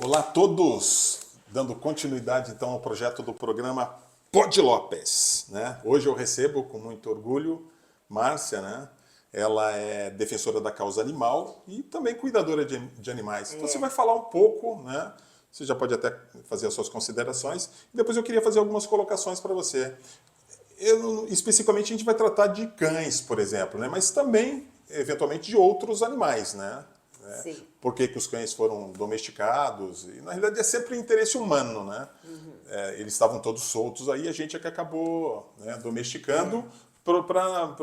Olá a todos! Dando continuidade então ao projeto do programa Pod Lopes, né? Hoje eu recebo com muito orgulho Márcia, né? Ela é defensora da causa animal e também cuidadora de animais. Então você vai falar um pouco, né? Você já pode até fazer as suas considerações. E depois eu queria fazer algumas colocações para você. Especificamente a gente vai tratar de cães, por exemplo, né? Mas também, eventualmente, de outros animais, né? Sim. Por que os cães foram domesticados? E, na realidade, é sempre interesse humano, né? Eles estavam todos soltos aí, a gente é que acabou, né, domesticando para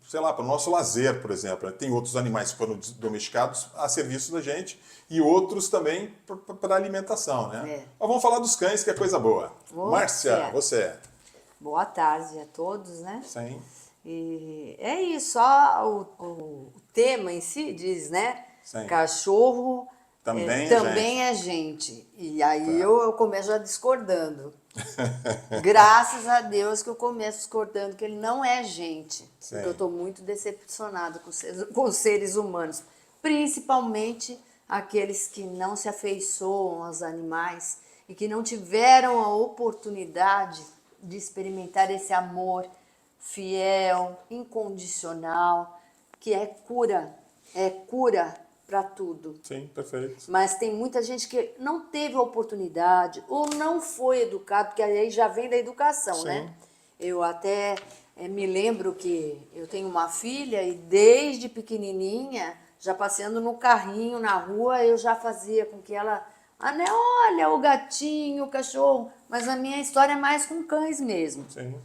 sei lá, para o nosso lazer, por exemplo. Tem outros animais que foram domesticados a serviço da gente e outros também para alimentação, né? É. Mas vamos falar dos cães, que é coisa boa. Márcia, Certo. você. Boa tarde a todos, né? Sim, E é isso, só o tema em si diz, né? sim. Cachorro Também é gente. também é gente. E aí Tá. eu começo já discordando. Graças a Deus que eu começo discordando que ele não é gente. Porque eu Sim. estou muito decepcionada com os seres humanos. Principalmente aqueles que não se afeiçoam aos animais e que não tiveram a oportunidade de experimentar esse amor fiel, incondicional, que é cura para tudo. Sim, perfeito. Mas tem muita gente que não teve a oportunidade ou não foi educado, porque aí já vem da educação, né? Sim. Eu até me lembro que eu tenho uma filha e desde pequenininha, já passeando no carrinho na rua, eu já fazia com que ela, né, olha o gatinho, o cachorro, mas a minha história é mais com cães mesmo. Sim.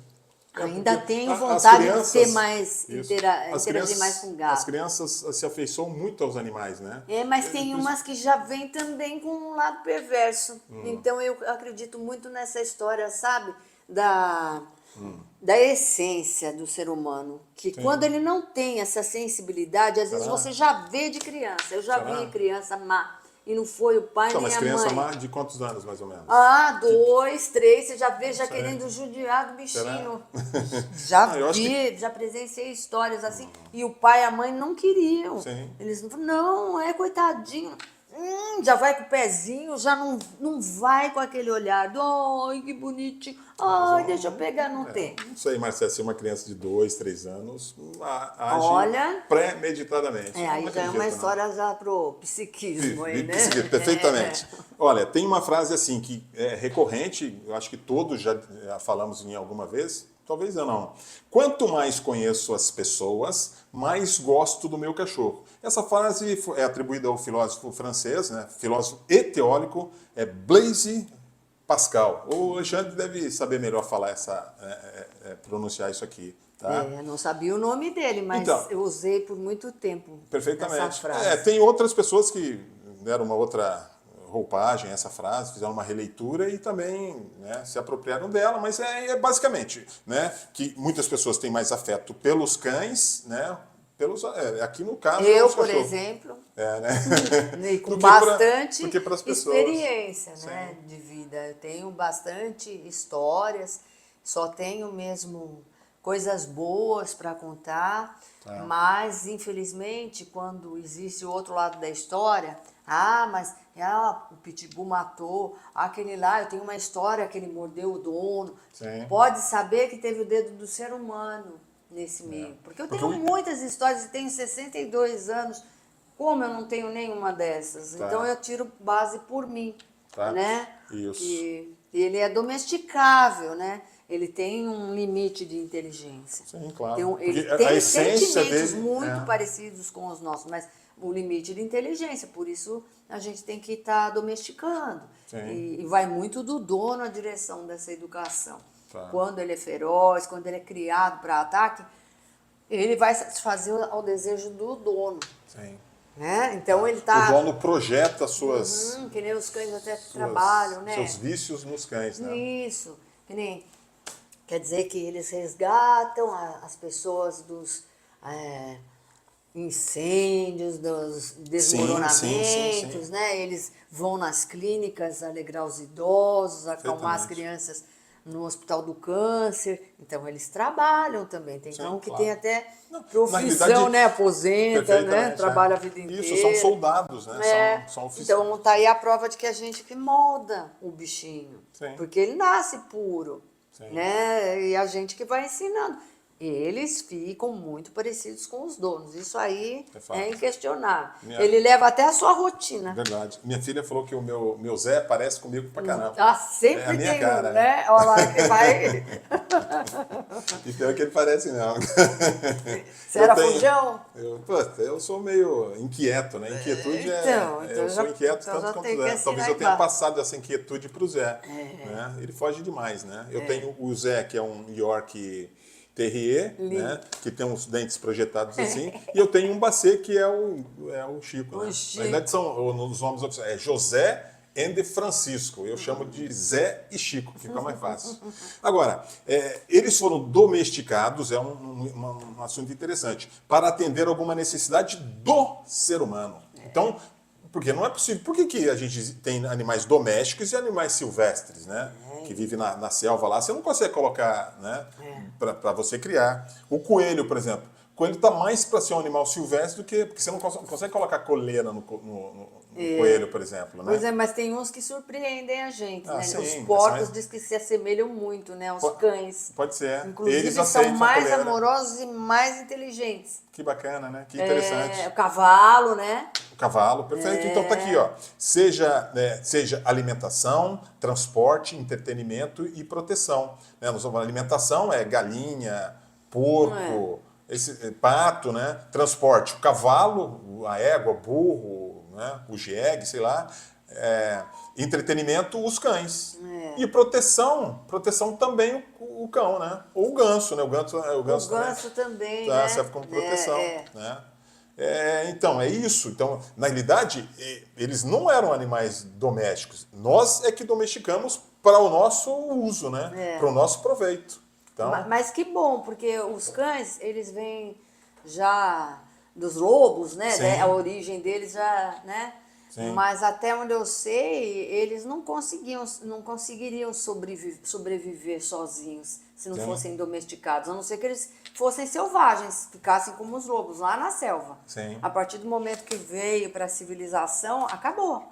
Ainda Porque tenho as vontade de ter crianças, mais, isso, interagir mais com as gato. crianças se afeiçoam muito aos animais, né? Mas tem umas que já vem também com um lado perverso. Então eu acredito muito nessa história, sabe? Da essência do ser humano. Que Sim. quando ele não tem essa sensibilidade, às vezes Será? você já vê de criança. Eu já Será? vi criança má. E não foi o pai Então, nem mas a criança mãe. má de quantos anos, mais ou menos? Ah, 2, 3, você já vê já Sei. querendo judiar do Será? bichinho. Já Não, eu acho que... vi, já presenciei histórias assim. E o pai e a mãe não queriam. Sim. Eles não, é coitadinho. Já vai com o pezinho, já não vai com aquele olhar. Ai, que bonitinho. Ai, deixa eu pegar, não tem. Não sei, Marcelo, se uma criança de 2, 3 anos age Olha, premeditadamente. aí Não já é acredito, uma não. história já pro psiquismo aí, né? Perfeitamente. Olha, tem uma frase assim que é recorrente, eu acho que todos já falamos em alguma vez, talvez eu não. Quanto mais conheço as pessoas, mais gosto do meu cachorro. Essa frase é atribuída ao filósofo francês, né, filósofo e teórico, Blaise Pascal. O Alexandre deve saber melhor falar pronunciar isso aqui. Tá? Eu não sabia o nome dele, mas Então, eu usei por muito tempo essa perfeitamente. frase. Tem outras pessoas que deram uma outra roupagem a essa frase, fizeram uma releitura e também, né, se apropriaram dela, mas basicamente, né, que muitas pessoas têm mais afeto pelos cães, né, aqui no caso é Eu, os por cachorros. exemplo, Né? e com do bastante que para as pessoas. experiência, né, Sim. de vida. Eu tenho bastante histórias, só tenho mesmo coisas boas para contar, mas infelizmente quando existe o outro lado da história, mas o Pitbull matou, aquele lá, eu tenho uma história que ele mordeu o dono. Sim. Pode saber que teve o dedo do ser humano nesse meio. Porque eu tenho muitas histórias e tenho 62 anos. Como eu não tenho nenhuma dessas? Tá. Então eu tiro base por mim, Tá. né? Isso. Que ele é domesticável, né? Ele tem um limite de inteligência. Sim, claro. Ele Porque a tem essência sentimentos dele muito parecidos com os nossos, mas o limite de inteligência. Por isso a gente tem que estar domesticando. E vai muito do dono a direção dessa educação. Tá. Quando ele é feroz, quando ele é criado para ataque, ele vai satisfazer ao desejo do dono. Sim. Né? Então ele O tá. dono projeta suas, Que nem os cães até trabalham, né? seus vícios nos cães, né? Isso. Que nem. Quer dizer que eles resgatam as pessoas dos incêndios, dos desmoronamentos, sim. né? Eles vão nas clínicas alegrar os idosos, acalmar as crianças no Hospital do Câncer, então eles trabalham também. Tem Sim, cão que claro. tem até Na profissão, realidade, né? Aposenta, né? perfeitamente, Trabalha a vida inteira. Isso, são soldados, né? São oficiais. Então tá aí a prova de que a gente que molda o bichinho. Sim. Porque ele nasce puro, Sim. né? E a gente que vai ensinando. Eles ficam muito parecidos com os donos. Isso aí É fato. é inquestionável. Minha- Ele leva até a sua rotina. Verdade. Minha filha falou que o meu Zé parece comigo pra caramba. Ah, É a sempre minha tem cara, um, né? Olha lá, que vai... E pior que ele parece não. Você era fujão? Eu sou meio inquieto, né? Inquietude Então eu sou inquieto então tanto já quanto tem o que Zé. Talvez assinar eu tenha embaixo. passado essa inquietude pro Zé. Né? Ele foge demais, né? Eu tenho o Zé, que é um York Terrier, né? Que tem uns dentes projetados assim. E eu tenho um Basset, que é o Chico, O né? Chico. Na verdade, são os nomes oficiais. É José e Francisco. Eu chamo de Zé e Chico, que fica mais fácil. Agora, eles foram domesticados, é um assunto interessante, para atender alguma necessidade do ser humano. Então, porque não é possível. Por que a gente tem animais domésticos e animais silvestres, né? Que vivem na selva lá? Você não consegue colocar, né? Para você criar. O coelho, por exemplo. O coelho está mais para ser um animal silvestre do que. Porque você não consegue colocar coleira no coelho, por exemplo, né? Pois é, mas tem uns que surpreendem a gente, né? Sim, Os essa porcos é- diz que se assemelham muito, né? Aos cães. Pode ser. Inclusive Eles são aceitam a mais coleira. amorosos e mais inteligentes. Que bacana, né? Que interessante. O cavalo, né? O cavalo, perfeito. Então tá aqui, ó. Seja alimentação, transporte, entretenimento e proteção. Né? Nós vamos alimentação é galinha, porco, pato, né? Transporte, o cavalo, a égua, burro, né? O jegue, sei lá. Entretenimento, os cães. E proteção também o cão, né? Ou o ganso, né? O ganso Também, tá, né? serve como proteção, né? Então, é isso. Então, na realidade, eles não eram animais domésticos. Nós é que domesticamos para o nosso uso, né? Para o nosso proveito. Então, Mas que bom, porque os cães, eles vêm já dos lobos, né? Sim. A origem deles já, né? Sim. Mas até onde eu sei, eles não conseguiriam sobreviver sozinhos se não Sim. fossem domesticados, a não ser que eles fossem selvagens, ficassem como os lobos lá na selva. Sim. A partir do momento que veio para a civilização, acabou.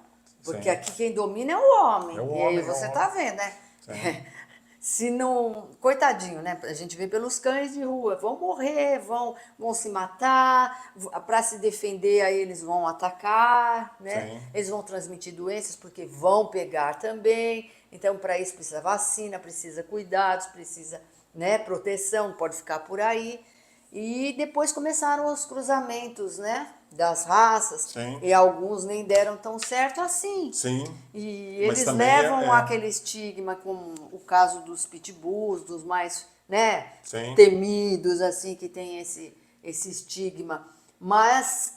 Porque Sim. aqui quem domina é o homem. É o E aí homem, você é o tá homem. vendo, né? Sim. Se não. Coitadinho, né? A gente vê pelos cães de rua, vão morrer, vão se matar, para se defender, aí eles vão atacar, né? Sim. Eles vão transmitir doenças porque vão pegar também. Então, para isso precisa vacina, precisa cuidados, precisa, né, proteção, não pode ficar por aí. E depois começaram os cruzamentos, né? Das raças. Sim. E alguns nem deram tão certo assim. Sim. E Mas eles também levam aquele estigma, como o caso dos pitbulls, dos mais, né, Sim. temidos, assim, que tem esse estigma. Mas,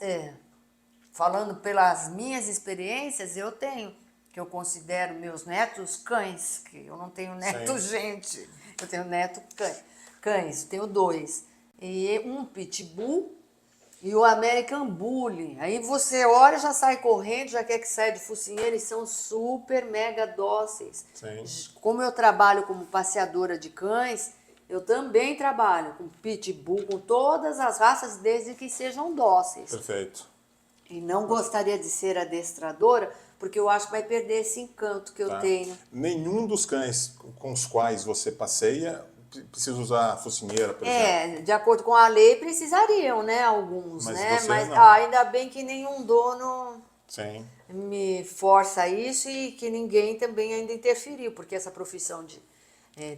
falando pelas minhas experiências, eu tenho, que eu considero meus netos cães, que eu não tenho neto Sim. gente, eu tenho neto cães, tenho 2. E um pitbull e o American Bully. Aí você olha, já sai correndo, já quer que saia de focinheira, eles são super mega dóceis. Sim. Como eu trabalho como passeadora de cães, eu também trabalho com pitbull, com todas as raças, desde que sejam dóceis. Perfeito. E não gostaria de ser adestradora, porque eu acho que vai perder esse encanto que eu Tá? tenho. Nenhum dos cães com os quais você passeia precisa usar focinheira, por exemplo. De acordo com a lei, precisariam, né? Alguns, Mas né? você Mas não. ainda bem que nenhum dono Sim. me força isso e que ninguém também ainda interferiu, porque essa profissão de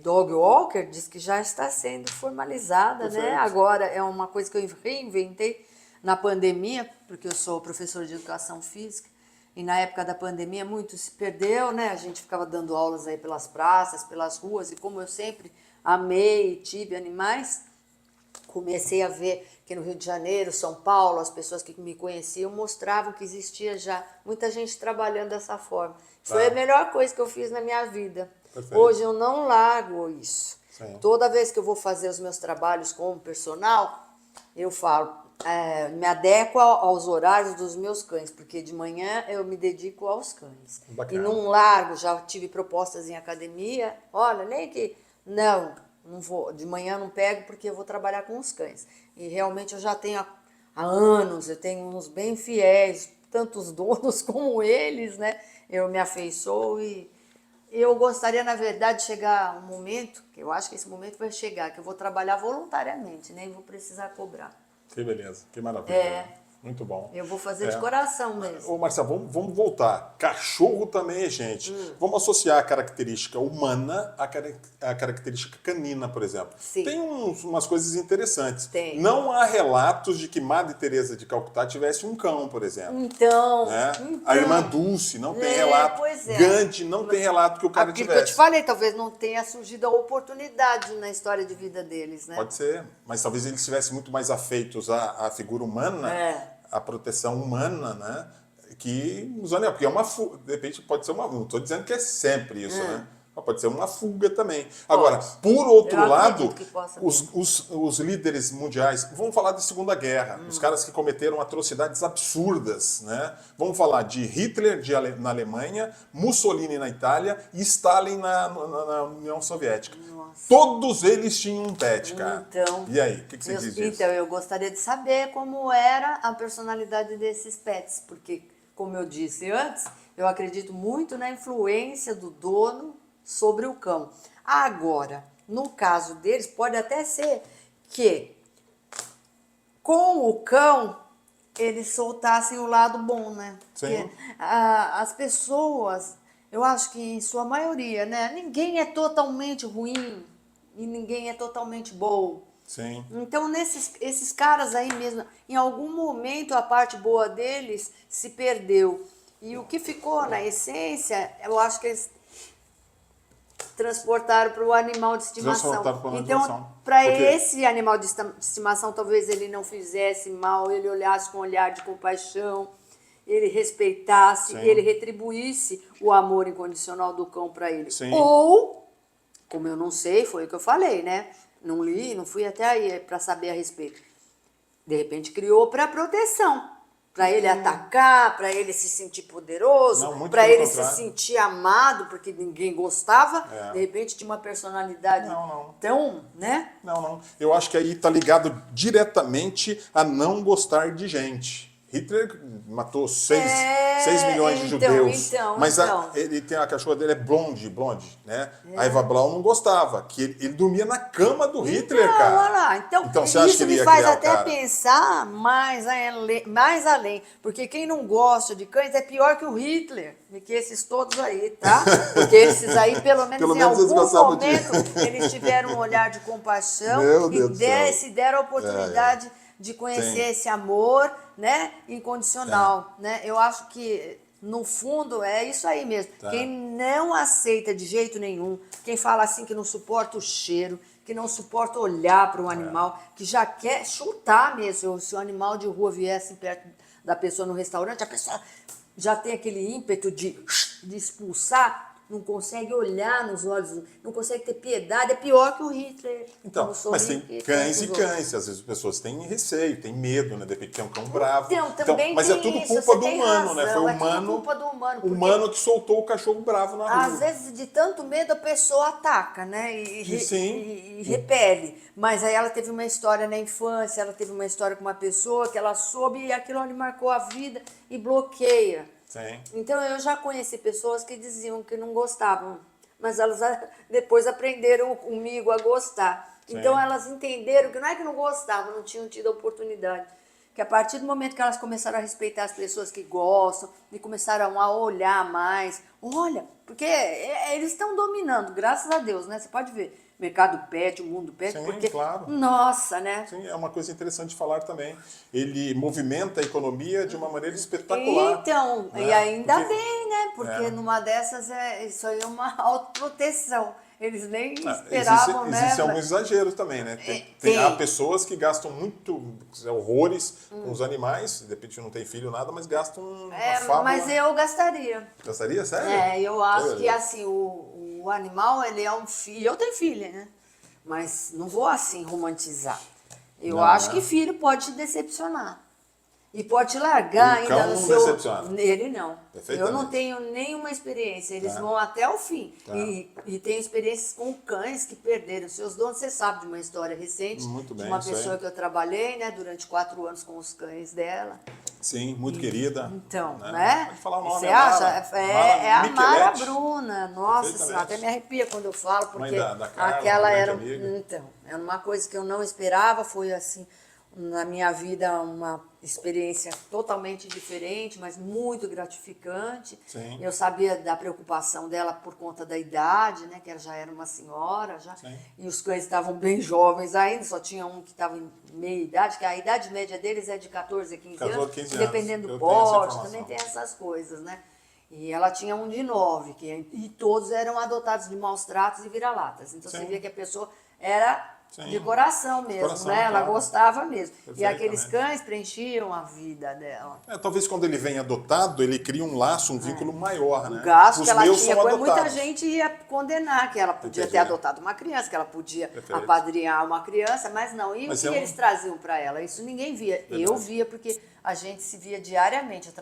dog walker diz que já está sendo formalizada, né? Perfeito. Agora é uma coisa que eu reinventei na pandemia, porque eu sou professor de educação física, e na época da pandemia muito se perdeu, né? A gente ficava dando aulas aí pelas praças, pelas ruas, e como eu sempre amei e tive animais, comecei a ver que no Rio de Janeiro, São Paulo, as pessoas que me conheciam mostravam que existia já muita gente trabalhando dessa forma. Foi a melhor coisa que eu fiz na minha vida. Perfeito. Hoje eu não largo isso. Sim. Toda vez que eu vou fazer os meus trabalhos como personal, eu falo, me adequo aos horários dos meus cães, porque de manhã eu me dedico aos cães. Bacana. E não largo, já tive propostas em academia, olha, nem que... Não vou, de manhã não pego porque eu vou trabalhar com os cães. E realmente eu já tenho há anos, eu tenho uns bem fiéis, tanto os donos como eles, né? Eu me afeiçoo e eu gostaria, na verdade, de chegar um momento, que eu acho que esse momento vai chegar, que eu vou trabalhar voluntariamente, nem vou precisar cobrar. Que beleza, que maravilha. Muito bom. Eu vou fazer de coração mesmo. Ô, Marcelo, vamos voltar. Cachorro também é gente. Vamos associar a característica humana à característica canina, por exemplo. Sim. Tem umas coisas interessantes. Tem. Não há relatos de que Madre Teresa de Calcutá tivesse um cão, por exemplo. Então, Né? A irmã Dulce não tem relato. Pois é. Gandhi não tem relato que o cara Aquilo que eu te tivesse. falei, talvez não tenha surgido a oportunidade na história de vida deles, né? Pode ser, mas talvez eles estivessem muito mais afeitos à figura humana, à proteção humana, né? Que os animais. Porque é uma fuga, de repente pode ser uma. Não estou dizendo que é sempre isso, né? Mas pode ser uma fuga também. Agora, por outro Eu lado, acredito que possa os líderes mundiais, vamos falar de Segunda Guerra, os caras que cometeram atrocidades absurdas, né? Vamos falar de Hitler na Alemanha, Mussolini na Itália e Stalin na União Soviética. Nossa. Todos eles tinham um pet, cara. Então, E aí, o que você diz disso? Então, eu gostaria de saber como era a personalidade desses pets, porque, como eu disse antes, eu acredito muito na influência do dono sobre o cão. Agora, no caso deles, pode até ser que com o cão eles soltassem o lado bom, né? Sim. Porque as pessoas, eu acho que em sua maioria, né? Ninguém é totalmente ruim e ninguém é totalmente bom. Sim. Então, esses caras aí mesmo, em algum momento a parte boa deles se perdeu. E o que ficou na essência, eu acho que eles transportaram para o animal de estimação. Então, para esse animal de estimação, talvez ele não fizesse mal, ele olhasse com um olhar de compaixão, ele respeitasse, ele retribuísse o amor incondicional do cão para ele. Sim. Ou, como eu não sei, foi o que eu falei, né? Não li, não fui até aí para saber a respeito. De repente criou para proteção. Para ele atacar, para ele se sentir poderoso, para ele se sentir amado, porque ninguém gostava, de repente tinha uma personalidade tão, né? Não. Eu acho que aí está ligado diretamente a não gostar de gente. Hitler matou 6 milhões de judeus, mas ele tem a cachorra dele é blonde, né? A Eva Braun não gostava, que ele dormia na cama do Hitler, cara. Olha lá. Então você acha isso que ele me ia faz criar até pensar mais além, porque quem não gosta de cães é pior que o Hitler, que esses todos aí, tá? Porque esses aí, pelo menos em algum momento, eles tiveram um olhar de compaixão e se deram a oportunidade de conhecer esse amor, né, incondicional, né? Eu acho que no fundo é isso aí mesmo. Quem não aceita de jeito nenhum, quem fala assim que não suporta o cheiro, que não suporta olhar para o animal, que já quer chutar mesmo. Se o animal de rua viesse perto da pessoa no restaurante, a pessoa já tem aquele ímpeto de expulsar, não consegue olhar nos olhos, não consegue ter piedade, é pior que o Hitler. Então, mas tem cães e cães, às vezes as pessoas têm receio, têm medo, né? De repente tem um cão bravo. Mas é tudo culpa do humano, né? Foi o humano que soltou o cachorro bravo na rua. Às vezes, de tanto medo, a pessoa ataca, né? E repele. Mas aí ela teve uma história na infância, ela teve uma história com uma pessoa que ela soube e aquilo lhe marcou a vida e bloqueia. Sim. Então, eu já conheci pessoas que diziam que não gostavam, mas elas depois aprenderam comigo a gostar. Sim. Então, elas entenderam que não é que não gostavam, não tinham tido a oportunidade. Que a partir do momento que elas começaram a respeitar as pessoas que gostam e começaram a olhar mais, olha, porque eles estão dominando, graças a Deus, né? Você pode ver. Mercado pet, o mundo pet, sim, porque, claro. Nossa, né? Sim, é uma coisa interessante de falar também. Ele movimenta a economia de uma maneira espetacular. Então, né? E ainda bem, né? Porque numa dessas, isso aí é uma autoproteção. Eles nem esperavam, né? Existem alguns exageros também, né? Há pessoas que gastam muito horrores com os animais, de repente não tem filho, nada, mas gastam uma fábula. Mas eu gastaria. Gastaria? Sério? Eu acho que assim, o animal, ele é um filho. Eu tenho filha, né? Mas não vou assim romantizar. Eu Não, acho né? que filho pode te decepcionar. E pode te largar O ainda cão no não seu... decepciona. Ele não. Eu não Perfeitamente. tenho nenhuma experiência. Eles Tá. vão até o fim. Tá. E tenho experiências com cães que perderam seus donos. Você sabe de uma história recente Muito de bem, uma isso aí. pessoa que eu trabalhei, né, durante 4 anos com os cães dela. Sim, muito querida. Então, né? né? Pode falar o nome, Você é acha? Mara. É a Mara Micheletti. Bruna. Nossa Perfeitamente. Senhora, até me arrepia quando eu falo, Mãe porque da Carla, aquela uma grande era. amiga. Então, era uma coisa que eu não esperava, foi assim, na minha vida, uma experiência totalmente diferente, mas muito gratificante. Sim. Eu sabia da preocupação dela por conta da idade, né? Que ela já era uma senhora, já. Sim. E os cães estavam bem jovens ainda, só tinha um que estava em meia idade, que a idade média deles é de 14 a 15 14 anos. a 15 anos. Dependendo do Eu tenho essa porte, informação. também tem essas coisas, né? E ela tinha um de 9, e todos eram adotados de maus tratos e vira-latas. Então Sim. você via que a pessoa era Sim. de coração mesmo, coração, né? Ela claro. gostava mesmo. E aqueles Perfeitamente. cães preenchiam a vida dela. Talvez quando ele vem adotado, ele cria um laço, um vínculo maior, O né? gasto Os que ela meus tinha, são muita adotados. gente ia condenar que ela podia ter Entendi. adotado uma criança, que ela podia Perfeito. apadrinhar uma criança, mas não. E Mas o que é um- eles traziam para ela? Isso ninguém via. Verdade. Eu via porque a gente se via diariamente, eu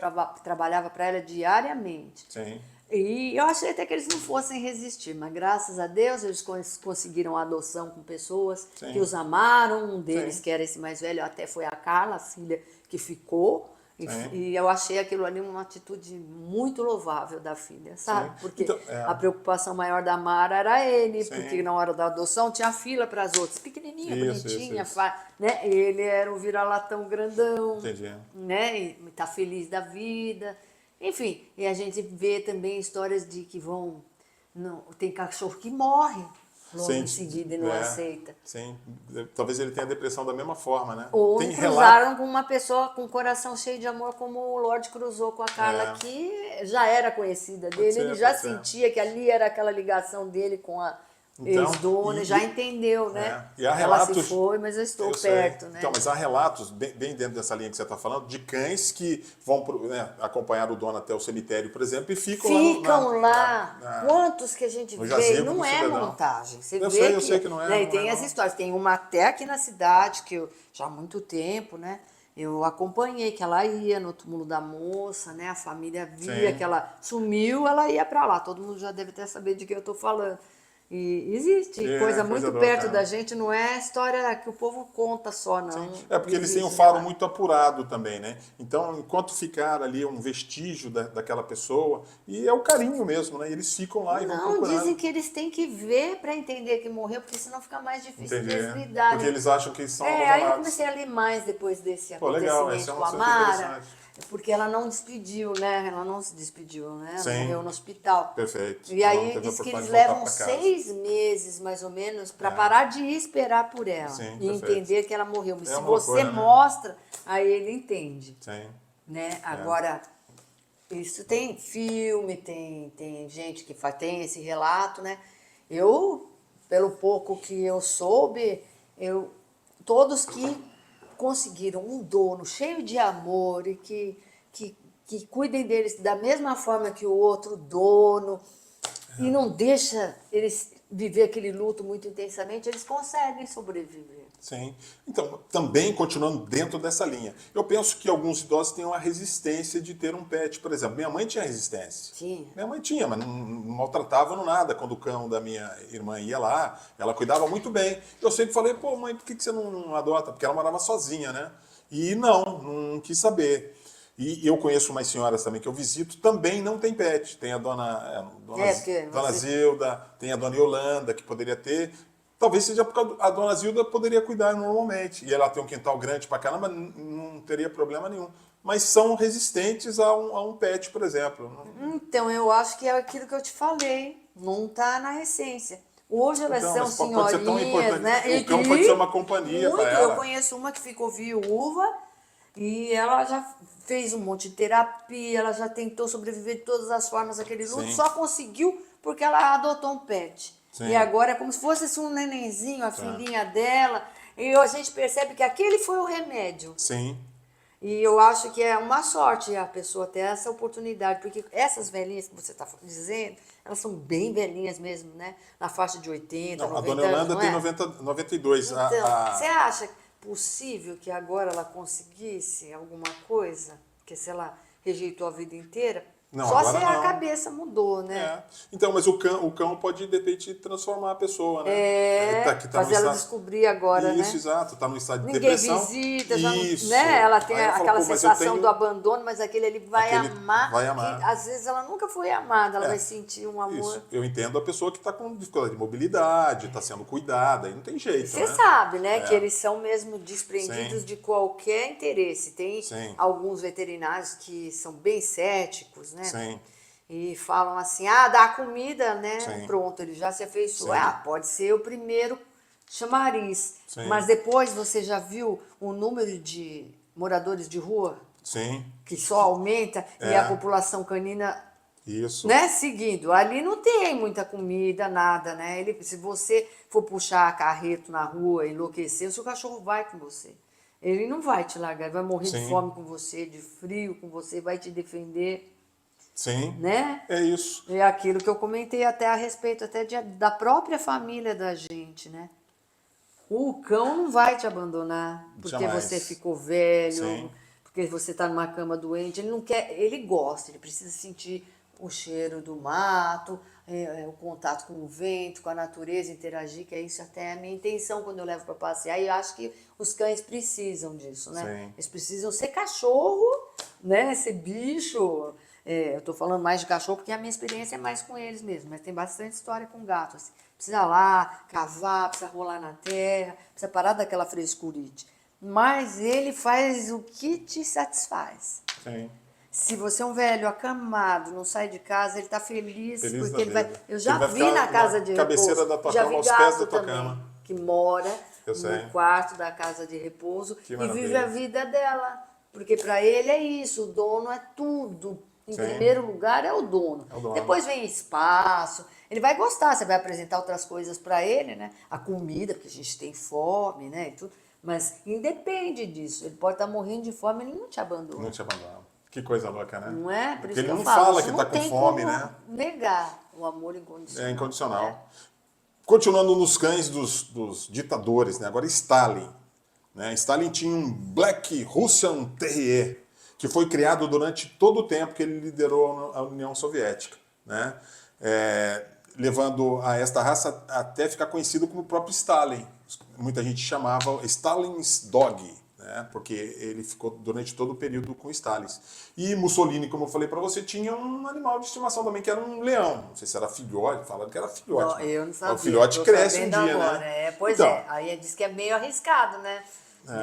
trabalhava para ela diariamente. Sim. E eu achei até que eles não fossem resistir, mas graças a Deus eles conseguiram a adoção com pessoas Sim. que os amaram. Um deles, Sim. que era esse mais velho, até foi a Carla, a filha, que ficou. Sim. E eu achei aquilo ali uma atitude muito louvável da filha, sabe? Sim. Porque Então, a preocupação maior da Mara era ele, Sim. porque na hora da adoção tinha fila para as outras, pequenininha, Isso, bonitinha, isso. né? Ele era um vira-latão grandão, Entendi. né? E tá feliz da vida. Enfim, e a gente vê também histórias de que vão... Não, tem cachorro que morre logo em seguida e não aceita. Sim. Talvez ele tenha depressão da mesma forma, né? Ou Tem cruzaram com uma pessoa com um coração cheio de amor, como o Lorde cruzou com a Carla, É. que já era conhecida dele. ser, Ele já pode ser. sentia que ali era aquela ligação dele com a Então, ex-dona, e- já entendeu, né? E há Ela relatos, se foi, mas eu estou eu sei. perto, né? Então, mas há relatos, bem dentro dessa linha que você está falando, de cães que vão acompanhar o dono até o cemitério, por exemplo, e ficam, Ficam lá. na- Quantos que a gente no vê? jazigo Não do é cidadão. montagem. Você Eu vê sei, eu sei que não é, né? E não tem é, as não. histórias. Tem uma até aqui na cidade, que eu já há muito tempo, né? Eu acompanhei que ela ia no túmulo da moça, né? A família via Sim. que ela sumiu, ela ia pra lá. Todo mundo já deve até saber de que eu tô falando. E existe coisa muito coisa perto louca. da gente, não é história que o povo conta só, não. É porque eles têm um Existe faro relato. muito apurado também, né? Então, enquanto ficar ali um vestígio daquela pessoa, e é o carinho mesmo, né? Eles ficam lá e vão Não, procurando. dizem que eles têm que ver para entender que morreu, porque senão fica mais difícil Entendi. deles lidarem. Porque eles acham que são Aí eu abandonados. comecei a ler mais depois desse Pô, legal, acontecimento esse é um com a assunto Mara, interessante. porque ela não despediu, né? Ela não se despediu, né? Ela Sim. morreu no hospital. Perfeito. E Ela não aí teve a diz que oportunidade eles de voltar levam pra casa. 6 meses, mais ou menos, para parar de esperar por ela Sim, e perfeito. entender que ela morreu. Mas É se uma você loucura, né? mostra, aí ele entende, Sim. né? Agora, isso tem filme, tem gente que tem esse relato, né? Eu, pelo pouco que eu soube, todos que conseguiram um dono cheio de amor e que cuidem deles da mesma forma que o outro dono e não deixa eles viver aquele luto muito intensamente, eles conseguem sobreviver. Sim. Então, também continuando dentro dessa linha, eu penso que alguns idosos têm uma resistência de ter um pet. Por exemplo, minha mãe tinha resistência. Tinha. Minha mãe tinha, mas não maltratava no nada. Quando o cão da minha irmã ia lá, ela cuidava muito bem. Eu sempre falei, pô, mãe, por que você não adota? Porque ela morava sozinha, né? E não quis saber. E eu conheço umas senhoras também que eu visito, também não tem pet. Tem a dona porque dona você- Zilda, tem a dona Yolanda, que poderia ter. Talvez seja porque a dona Zilda poderia cuidar normalmente. E ela tem um quintal grande pra caramba, não teria problema nenhum. Mas são resistentes a um pet, por exemplo. Então, eu acho que é aquilo que eu te falei, não está na essência. Hoje elas Então, são mas pode ser tão senhorinhas, importante. né? O cão pode ser uma companhia muito. para ela. Eu conheço uma que ficou viúva e ela já fez um monte de terapia, ela já tentou sobreviver de todas as formas àquele luto, Sim. só conseguiu porque ela adotou um pet. Sim. E agora é como se fosse assim, um nenenzinho, a filhinha dela, e a gente percebe que aquele foi o remédio. Sim. E eu acho que é uma sorte a pessoa ter essa oportunidade, porque essas velhinhas que você está dizendo, elas são bem velhinhas mesmo, né? Na faixa de 80, Não, a 90 dona Yolanda anos, tem não é? 92. Então, você acha, possível que agora ela conseguisse alguma coisa? Que se ela rejeitou a vida inteira, Não, só agora se a não. cabeça mudou, né? É. Então, mas o cão pode, de repente, transformar a pessoa, né? Que tá Fazer no ela estado... descobrir agora, Isso, né? exato. Tá no estado de Ninguém depressão. visita, já não, Isso. né? Ela tem Aí ela fala, aquela pô, mas eu sensação tenho... do abandono, mas aquele ele vai Aquele amar, vai que amar. às vezes ela nunca foi amada, ela É. vai sentir um amor. Isso. Eu entendo a pessoa que está com dificuldade de mobilidade, está sendo cuidada, aí não tem jeito, Você né? sabe, né, que É. eles são mesmo desprendidos Sim. de qualquer interesse. Tem Sim. alguns veterinários que são bem céticos, né? Sim. E falam assim, dá comida, né? Sim. Pronto, ele já se afeiçoou. Sim. Pode ser o primeiro chamariz. Sim. Mas depois você já viu o número de moradores de rua Sim. que só aumenta e a população canina, Isso. né, seguindo. Ali não tem muita comida, nada, né? Se você for puxar carreto na rua, enlouquecer, o seu cachorro vai com você. Ele não vai te largar, ele vai morrer de Sim. fome com você, de frio com você, vai te defender, Sim. né? É isso. É aquilo que eu comentei até a respeito até da própria família da gente, né? O cão não vai te abandonar porque Jamais. você ficou velho, Sim. porque você está numa cama doente. Ele não quer, ele gosta, ele precisa sentir o cheiro do mato, o contato com o vento, com a natureza, interagir, que é isso até a minha intenção quando eu levo para passear. E eu acho que os cães precisam disso, né? Sim. Eles precisam ser cachorro, né? Ser bicho. Eu estou falando mais de cachorro porque a minha experiência é mais com eles mesmo, mas tem bastante história com gato. Assim. Precisa lá, cavar, precisa rolar na terra, precisa parar daquela frescurite. Mas ele faz o que te satisfaz. Sim. Se você é um velho acamado, não sai de casa, ele está feliz, Feliz porque da ele vai. vida. Eu já Ele vai vi ficar na casa de cabeceira repouso. da tua Já cama, vi aos pés gato da tua também cama. que mora Eu sei. no quarto da casa de repouso Que e maravilha. vive a vida dela. Porque para ele é isso, o dono é tudo. Em Sim. primeiro lugar é o dono. É o dono. Depois vem espaço. Ele vai gostar, você vai apresentar outras coisas para ele, né? A comida, porque a gente tem fome, né? E tudo. Mas independe disso. Ele pode estar morrendo de fome, ele não te abandona. Não te abandona. Que coisa louca, né? Não é? Por Porque isso ele que eu não falo, fala isso que não está com tem fome, como né? negar o amor incondicional. É incondicional. Continuando nos cães dos ditadores, né? Agora Stalin. Né? Stalin tinha um Black Russian Terrier, que foi criado durante todo o tempo que ele liderou a União Soviética. Né? Levando a esta raça até ficar conhecido como o próprio Stalin. Muita gente chamava Stalin's Dog, né? Porque ele ficou durante todo o período com Stalin. E Mussolini, como eu falei para você, tinha um animal de estimação também, que era um leão. Não sei se era filhote, falaram que era filhote. Não, eu não sabia. O filhote tô cresce um sabendo dia, agora. né? Pois então, é, aí diz que é meio arriscado, né?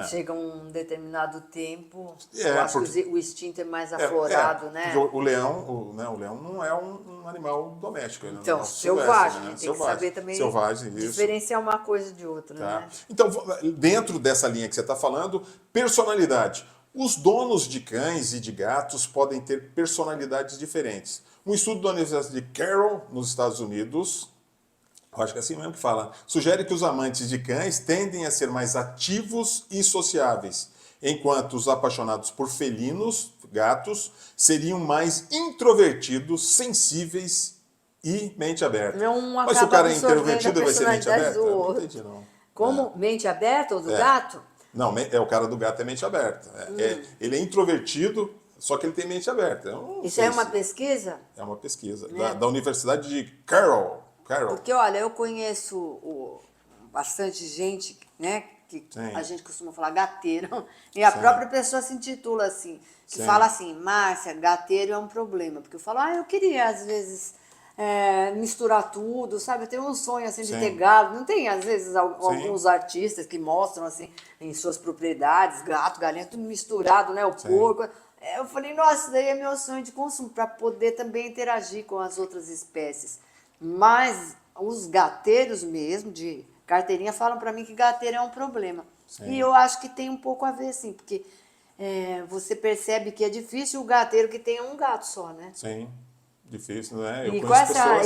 Chega um determinado tempo, eu acho que o instinto é mais aflorado, né? Porque o leão não é um animal doméstico. Ele Então, é um selvagem, né? tem Selvagem. que saber também Selvagem, isso. diferenciar uma coisa de outra, Tá? né? Então, dentro dessa linha que você está falando, personalidade. Os donos de cães e de gatos podem ter personalidades diferentes. Um estudo da Universidade de Carroll, nos Estados Unidos, eu acho que é assim mesmo que fala, sugere que os amantes de cães tendem a ser mais ativos e sociáveis, enquanto os apaixonados por felinos, gatos, seriam mais introvertidos, sensíveis e mente aberta. Mas se o cara é introvertido, vai ser mente aberta? Não entendi, não. Como? Mente aberta ou do gato? Não, o cara do gato é mente aberta. Ele é introvertido, só que ele tem mente aberta. Isso é uma pesquisa? É uma pesquisa da Universidade de Carroll. Porque, olha, eu conheço bastante gente, né, que Sim. a gente costuma falar gateiro, e a própria pessoa se intitula assim, que fala assim, Márcia, gateiro é um problema. Porque eu falo, eu queria, às vezes, misturar tudo, sabe? Eu tenho um sonho, assim, de ter galo. Não tem, às vezes, alguns artistas que mostram, assim, em suas propriedades, gato, galinha, tudo misturado, né, o porco. Eu falei, nossa, isso daí é meu sonho de consumo, para poder também interagir com as outras espécies. Mas os gateiros mesmo, de carteirinha, falam para mim que gateiro é um problema. Sim. E eu acho que tem um pouco a ver, sim, porque você percebe que é difícil o gateiro que tenha um gato só, né? Sim, difícil, né? E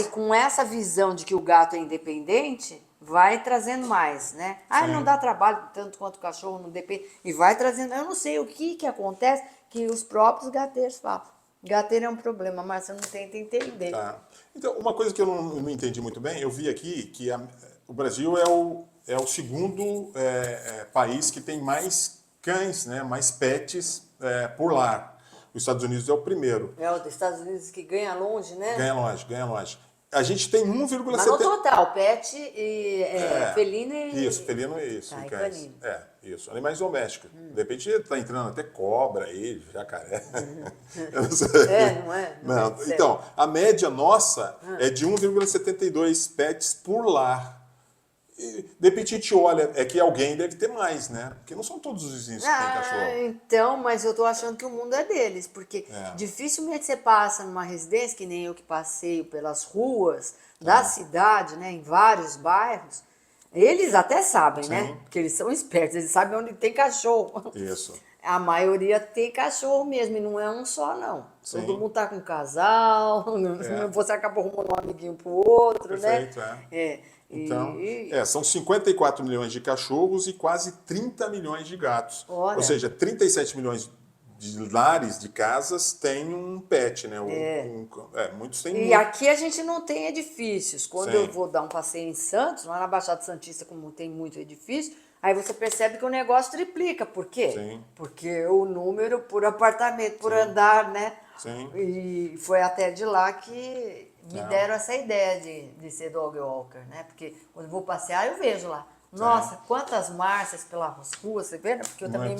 com essa visão de que o gato é independente, vai trazendo mais, né? Não dá trabalho tanto quanto o cachorro, não depende. E vai trazendo, eu não sei o que acontece, que os próprios gateiros falam. Gateiro é um problema, mas você não tenta entender. Tá. Então, uma coisa que eu não entendi muito bem, eu vi aqui que o Brasil é é o segundo país que tem mais cães, né, mais pets por lar. Os Estados Unidos é o primeiro. É o dos Estados Unidos que ganha longe, né? Ganha longe, ganha longe. A gente tem Mas no 1,70... total, pet e felino e... Isso, felino é isso, Tá, e e cães. canino. Isso. Animais domésticos. De repente tá entrando até cobra aí, jacaré. Eu não sei. Não é? Não Não. é certo. Então, a média nossa é de 1,72 pets por lar. E, de repente a gente olha, é que alguém deve ter mais, né? Porque não são todos os vizinhos que têm cachorro. Então, mas eu tô achando que o mundo é deles, porque É. dificilmente você passa numa residência, que nem eu que passeio pelas ruas da cidade, né, em vários bairros, eles até sabem, né? Sim. Porque eles são espertos, eles sabem onde tem cachorro. Isso. A maioria tem cachorro mesmo, e não é um só, não. Sim. Todo mundo tá com casal, você acaba arrumando um amiguinho pro outro, Perfeito, né? Então, são 54 milhões de cachorros e quase 30 milhões de gatos. Olha. Ou seja, 37 milhões de lares, de casas, têm um pet, né? Muitos têm E aqui a gente não tem edifícios. Quando Sim. eu vou dar um passeio em Santos, lá na Baixada Santista, como tem muito edifício, aí você percebe que o negócio triplica. Por quê? Sim. Porque o número por apartamento, por andar, né? Sim. E foi até de lá que me deram essa ideia de ser dog walker, né? Porque quando eu vou passear, eu vejo lá. Nossa, quantas marchas pelas ruas, você vê? Porque eu também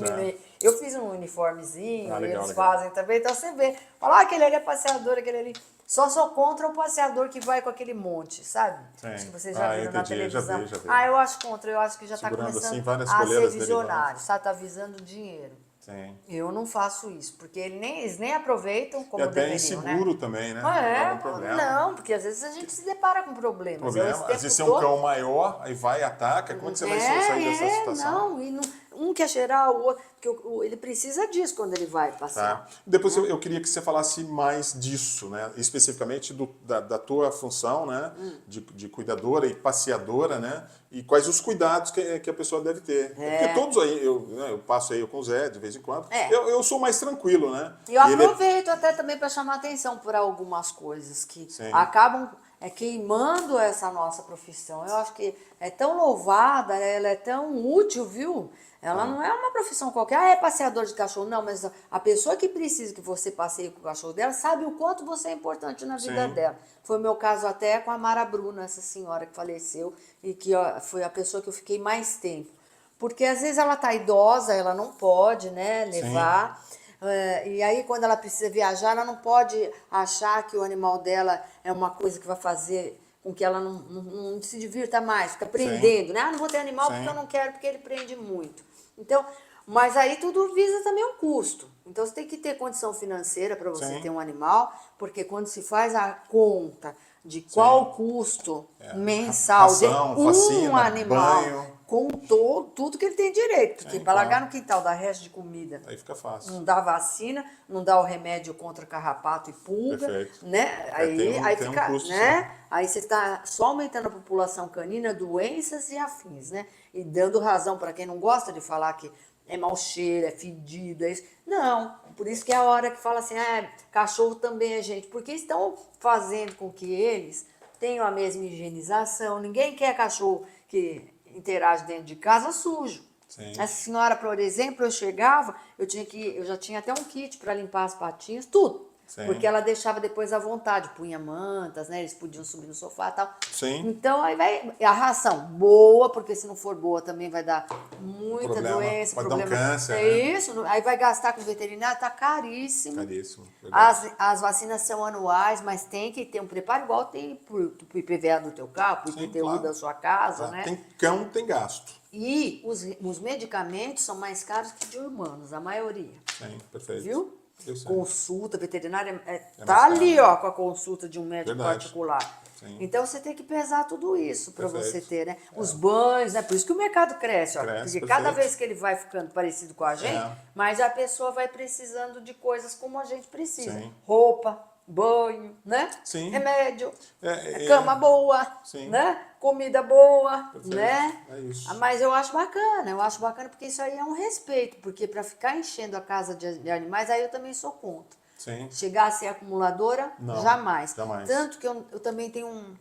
eu fiz um uniformezinho, legal, eles legal. fazem também, então você vê. Fala, aquele ali é passeador, aquele ali. Só sou contra o passeador que vai com aquele monte, sabe? Sim. Acho que vocês já viram na entendi, televisão. já vi. Eu acho contra, eu acho que já está Segurando, começando assim, várias a ser coleiras visionário, sabe? Tá visando dinheiro. Sim. Eu não faço isso, porque eles nem aproveitam como E até é deveriam, inseguro né? também, né? É, Dá algum problema. não, porque às vezes a gente se depara com problemas. Eu, esse Às tempo vezes é um todo- cão maior, aí vai e ataca. Como é que você vai sair dessa situação? Não, e um quer cheirar o outro, porque ele precisa disso quando ele vai passear. Tá. Depois eu queria que você falasse mais disso, né? Especificamente da tua função, né? De cuidadora e passeadora, né? E quais os cuidados que a pessoa deve ter. Porque todos aí, eu passo aí com o Zé de vez em quando, eu sou mais tranquilo, né? E eu E ele aproveito até também para chamar atenção por algumas coisas que Sim. acabam queimando essa nossa profissão. Eu acho que é tão louvada, ela é tão útil, viu? Ela não é uma profissão qualquer, é passeador de cachorro. Não, mas a pessoa que precisa que você passeie com o cachorro dela sabe o quanto você é importante na vida Sim. dela. Foi o meu caso até com a Mara Bruna, essa senhora que faleceu e que foi a pessoa que eu fiquei mais tempo. Porque às vezes ela tá idosa, ela não pode, né, levar. E aí, quando ela precisa viajar, ela não pode achar que o animal dela é uma coisa que vai fazer com que ela não se divirta mais, fica prendendo, né? Não vou ter animal porque eu não quero, porque ele prende muito. Então, mas aí tudo visa também um custo. Então, você tem que ter condição financeira para você ter um animal, porque quando se faz a conta de qual o custo mensal ração, de vacina, animal, banho. com tudo que ele tem direito. Porque para largar no quintal dar resto de comida, Aí fica fácil. não dá vacina, não dá o remédio contra carrapato e pulga, Perfeito. né? Tem Fica, um custo, né? Aí você está só aumentando a população canina, doenças e afins, né? E dando razão para quem não gosta de falar que é mau cheiro, é fedido, é isso. Não, por isso que é a hora que fala assim, cachorro também é gente, porque estão fazendo com que eles tenham a mesma higienização. Ninguém quer cachorro que interage dentro de casa sujo. Sim. Essa senhora, por exemplo, eu chegava, eu já tinha até um kit para limpar as patinhas, tudo. Sim. Porque ela deixava depois à vontade, punha mantas, né? Eles podiam subir no sofá e tal. Sim. Então aí vai a ração boa, porque se não for boa também vai dar muita Problema. doença, Pode dar um câncer, É né? isso, aí vai gastar com o veterinário, tá caríssimo. Caríssimo. Verdade. As vacinas são anuais, mas tem que ter um preparo igual tem pro IPVA do teu carro, pro Sim, IPTU claro. da sua casa, né? Tem cão, tem gasto. E os medicamentos são mais caros que de humanos, a maioria. Sim, perfeito. Viu? Eu sei. Consulta veterinária tá mais ali, caro, ó, com a consulta de um médico Verdade. particular. Sim. Então você tem que pesar tudo isso para Perfeito. você ter, né? Os banhos, né? Por isso que o mercado cresce, ó. Cresce, Porque perfeito. cada vez que ele vai ficando parecido com a gente, É. mais a pessoa vai precisando de coisas como a gente precisa. Sim. Roupa, banho, né? Sim. Remédio, É, cama boa, Sim. né? Comida boa, Perfeito. né? É isso. Mas eu acho bacana porque isso aí é um respeito, porque para ficar enchendo a casa de animais, aí eu também sou contra. Sim. Chegar a ser acumuladora, Não, jamais. jamais. Tanto que eu também tenho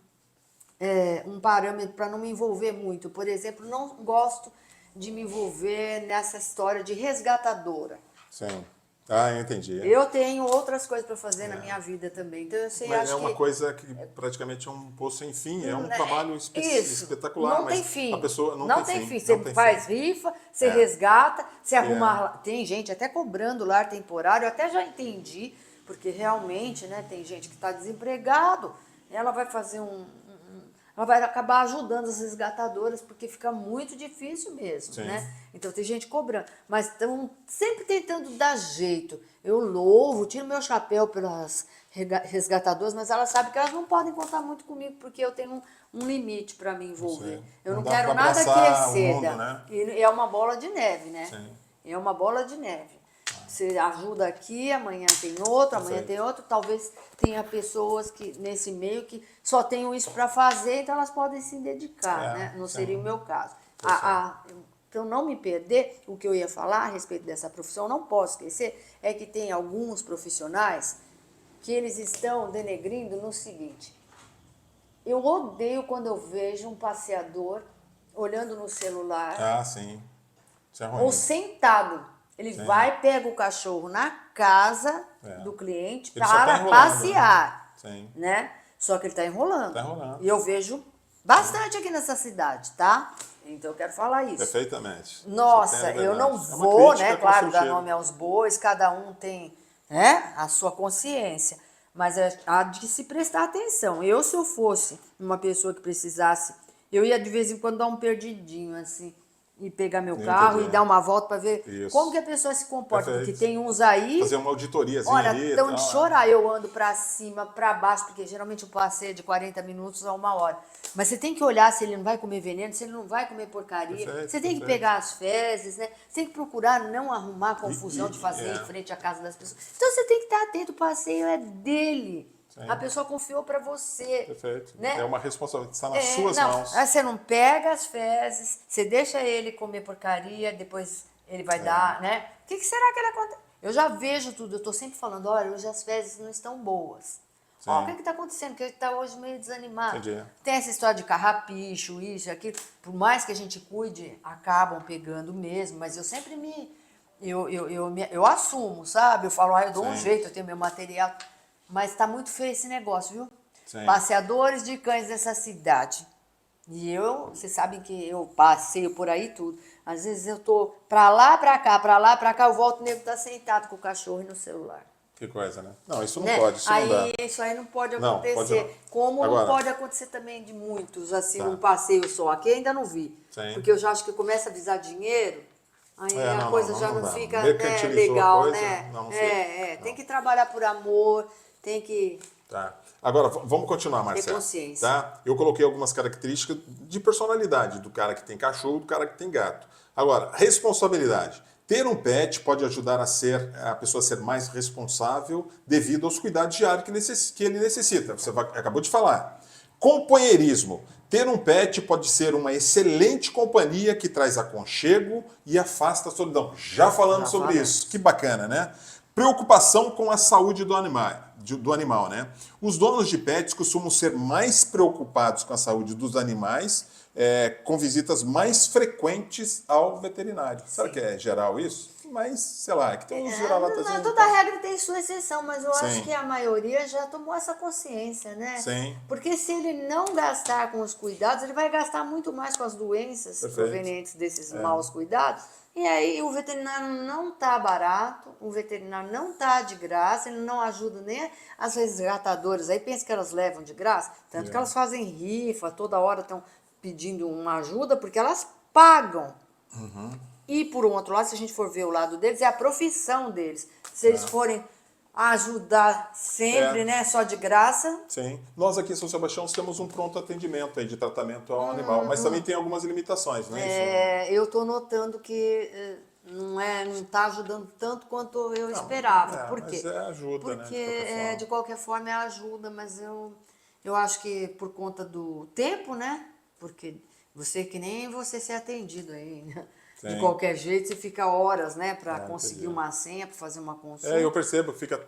um parâmetro para não me envolver muito. Por exemplo, não gosto de me envolver nessa história de resgatadora. Sim. Ah, eu entendi. Eu tenho outras coisas para fazer na minha vida também. Então, eu sei, Mas acho é uma que coisa que praticamente é um poço sem fim, é um trabalho isso, espetacular, não tem mas fim. a pessoa não, Não tem tem fim. fim. Você Não tem faz fim. rifa, você É. resgata, você arruma. É. Tem gente até cobrando lar temporário, eu até já entendi, porque realmente, né, tem gente que está desempregado, ela vai fazer ela vai acabar ajudando as resgatadoras, porque fica muito difícil mesmo, Sim. né? Então tem gente cobrando, mas estão sempre tentando dar jeito. Eu louvo, tiro meu chapéu pelas resgatadoras, mas elas sabem que elas não podem contar muito comigo, porque eu tenho um limite para me envolver. Sim. Eu não Não dá quero pra nada que abraçar o exceda. mundo, né? E é uma bola de neve, né? Sim. É uma bola de neve. Você ajuda aqui, amanhã tem outro, amanhã Perfeito. tem outro. Talvez tenha pessoas que nesse meio que só tenham isso para fazer, então elas podem se dedicar, né? Não sim. seria o meu caso. Eu sei. Então, não me perder, o que eu ia falar a respeito dessa profissão, não posso esquecer, é que tem alguns profissionais que eles estão denegrindo no seguinte: eu odeio quando eu vejo um passeador olhando no celular Ah, sim. Isso é ou ruim. sentado. Ele Sim. vai, pega o cachorro na casa É. do cliente Ele só tá para enrolando, passear, Sim. né? Só que ele está enrolando. Tá enrolando. E eu vejo bastante aqui nessa cidade, tá? Então eu quero falar isso. Perfeitamente. Nossa, Você tem a eu não liberdade. É uma vou, crítica né? Claro, dar construtiva. nome aos bois, cada um tem, né, a sua consciência. Mas há de se prestar atenção. Se eu fosse uma pessoa que precisasse, eu ia de vez em quando dar um perdidinho, assim, e pegar meu Eu carro entendi. e dar uma volta para ver Isso. como que a pessoa se comporta. Porque Perfeito. tem uns aí. Fazer uma auditoriazinha Olha, ali e tão de tal. chorar, eu ando pra cima, pra baixo, porque geralmente o passeio é de 40 minutos a 1 hora. Mas você tem que olhar se ele não vai comer veneno, se ele não vai comer porcaria. Perfeito, Você tem que perfeito. pegar as fezes, né? Você tem que procurar não arrumar confusão de fazer em frente à casa das pessoas. Então você tem que estar atento, o passeio é dele. Sim. A pessoa confiou pra você. Perfeito. Né? É uma responsabilidade, está nas suas Não, mãos. aí você não pega as fezes, você deixa ele comer porcaria, depois ele vai dar, né? O que será que ele acontece? Eu já vejo tudo, eu tô sempre falando, olha, hoje as fezes não estão boas. Ó, o que está acontecendo? Que ele está hoje meio desanimado. Entendi. Tem essa história de carrapicho, isso, aquilo. Por mais que a gente cuide, acabam pegando mesmo, mas eu sempre eu assumo, sabe? Eu falo, eu dou um Sim. jeito, eu tenho meu material. Mas tá muito feio esse negócio, viu? Sim. Passeadores de cães dessa cidade. E vocês sabem que eu passeio por aí tudo. Às vezes eu tô pra lá, pra cá, eu volto, o nego tá sentado com o cachorro e no celular. Que coisa, né? Não, isso não Né? pode, isso não dá. Isso aí não pode Não, acontecer. pode não. Como Agora- não pode acontecer também de muitos, assim, Tá. um passeio só. Aqui ainda não vi. Sim. Porque eu já acho que começa a visar dinheiro, aí a coisa já não dá. fica, né, Mercantilizou a legal, coisa, né? não fica. Tem que trabalhar por amor, tem que... Tá. Agora, vamos continuar, Marcelo. consciência. Tá? Eu coloquei algumas características de personalidade do cara que tem cachorro, do cara que tem gato. Agora, responsabilidade. Ter um pet pode ajudar a pessoa a ser mais responsável devido aos cuidados diários que ele necessita. Você acabou de falar. Companheirismo. Ter um pet pode ser uma excelente companhia que traz aconchego e afasta a solidão. Já falando Já sobre falamos. isso. Que bacana, né? Preocupação com a saúde do animal, né? Os donos de pets costumam ser mais preocupados com a saúde dos animais, com visitas mais frequentes ao veterinário. Será que é geral isso? Mas, sei lá, que tem uns vira-latas. Toda regra tem sua exceção, mas eu acho Sim. que a maioria já tomou essa consciência, né? Sim. Porque se ele não gastar com os cuidados, ele vai gastar muito mais com as doenças Perfeito. provenientes desses maus cuidados. E aí o veterinário não tá barato, o veterinário não tá de graça, ele não ajuda nem as resgatadoras. Aí pensa que elas levam de graça, tanto que elas fazem rifa, toda hora estão pedindo uma ajuda, porque elas pagam. E por um outro lado, se a gente for ver o lado deles, é a profissão deles. Se eles forem ajudar sempre, né, só de graça, Sim. Nós aqui em São Sebastião temos um pronto atendimento aí de tratamento ao animal, mas também tem algumas limitações, não é isso? eu estou notando que não está ajudando tanto quanto eu esperava. Por quê? Mas ajuda, né? Porque de qualquer forma é ajuda, mas eu acho que por conta do tempo, né? Porque que nem você ser atendido aí, né? de Sim. qualquer jeito, você fica horas, né, para conseguir entendi. uma senha, para fazer uma consulta. Eu percebo, fica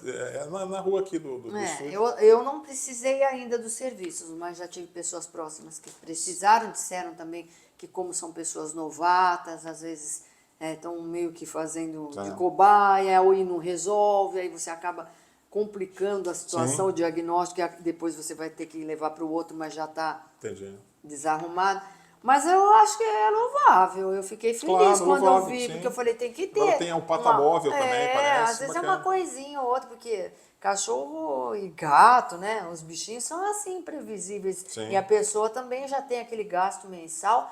na rua aqui do estúdio. Eu não precisei ainda dos serviços, mas já tive pessoas próximas que precisaram, disseram também que como são pessoas novatas, às vezes estão meio que fazendo de Tá. cobaia, ou e não resolve, aí você acaba complicando a situação, Sim. o diagnóstico, e depois você vai ter que levar para o outro, mas já está Entendi. desarrumado. Mas eu acho que é louvável. Eu fiquei feliz Claro, quando louvável, eu vi, sim. porque eu falei, tem que ter. Agora tem o patamóvel também, parece. Às vezes é Bacana. uma coisinha ou outra, porque cachorro e gato, né? Os bichinhos são assim, imprevisíveis. Sim. E a pessoa também já tem aquele gasto mensal.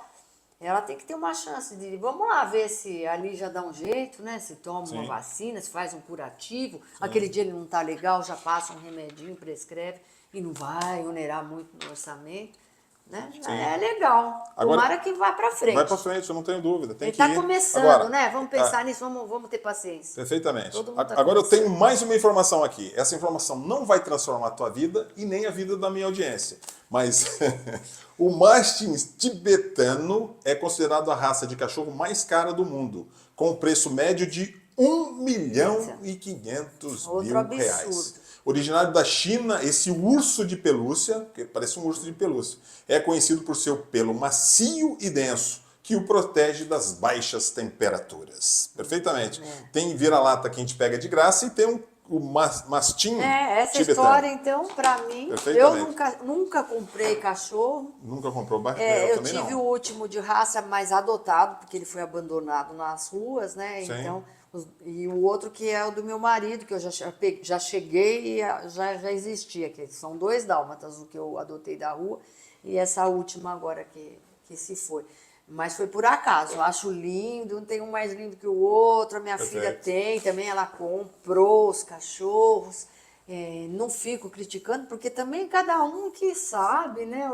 Ela tem que ter uma chance de, vamos lá ver se ali já dá um jeito, né? Se toma uma Sim. vacina, se faz um curativo. Aquele dia ele não tá legal, já passa um remedinho, prescreve e não vai onerar muito no orçamento, né? Sim. É legal. Agora, Tomara que vá para frente. Vai pra frente, eu não tenho dúvida. Tem Ele que está ir. começando, Agora, né? Vamos pensar nisso, vamos ter paciência. Perfeitamente. Todo mundo tá Agora eu começando. tenho mais uma informação aqui. Essa informação não vai transformar a tua vida e nem a vida da minha audiência. Mas o mastim tibetano é considerado a raça de cachorro mais cara do mundo, com um preço médio de 1.500.000 Outro absurdo. reais. Originário da China, esse urso de pelúcia, que parece um urso de pelúcia, é conhecido por seu pelo macio e denso, que o protege das baixas temperaturas. Perfeitamente. Tem vira-lata que a gente pega de graça e tem o mastim Essa tibetano. história, então, para mim, eu Perfeitamente. nunca comprei cachorro. Nunca comprou eu Eu também tive não. o último de raça mais adotado, porque ele foi abandonado nas ruas, né? Sim. Então, e o outro que é o do meu marido, que eu já cheguei e já existia, que são 2 dálmatas, o que eu adotei da rua e essa última agora que se foi. Mas foi por acaso, eu acho lindo, não tem um mais lindo que o outro, a minha filha tem também, ela comprou os cachorros, não fico criticando, porque também cada um que sabe, né,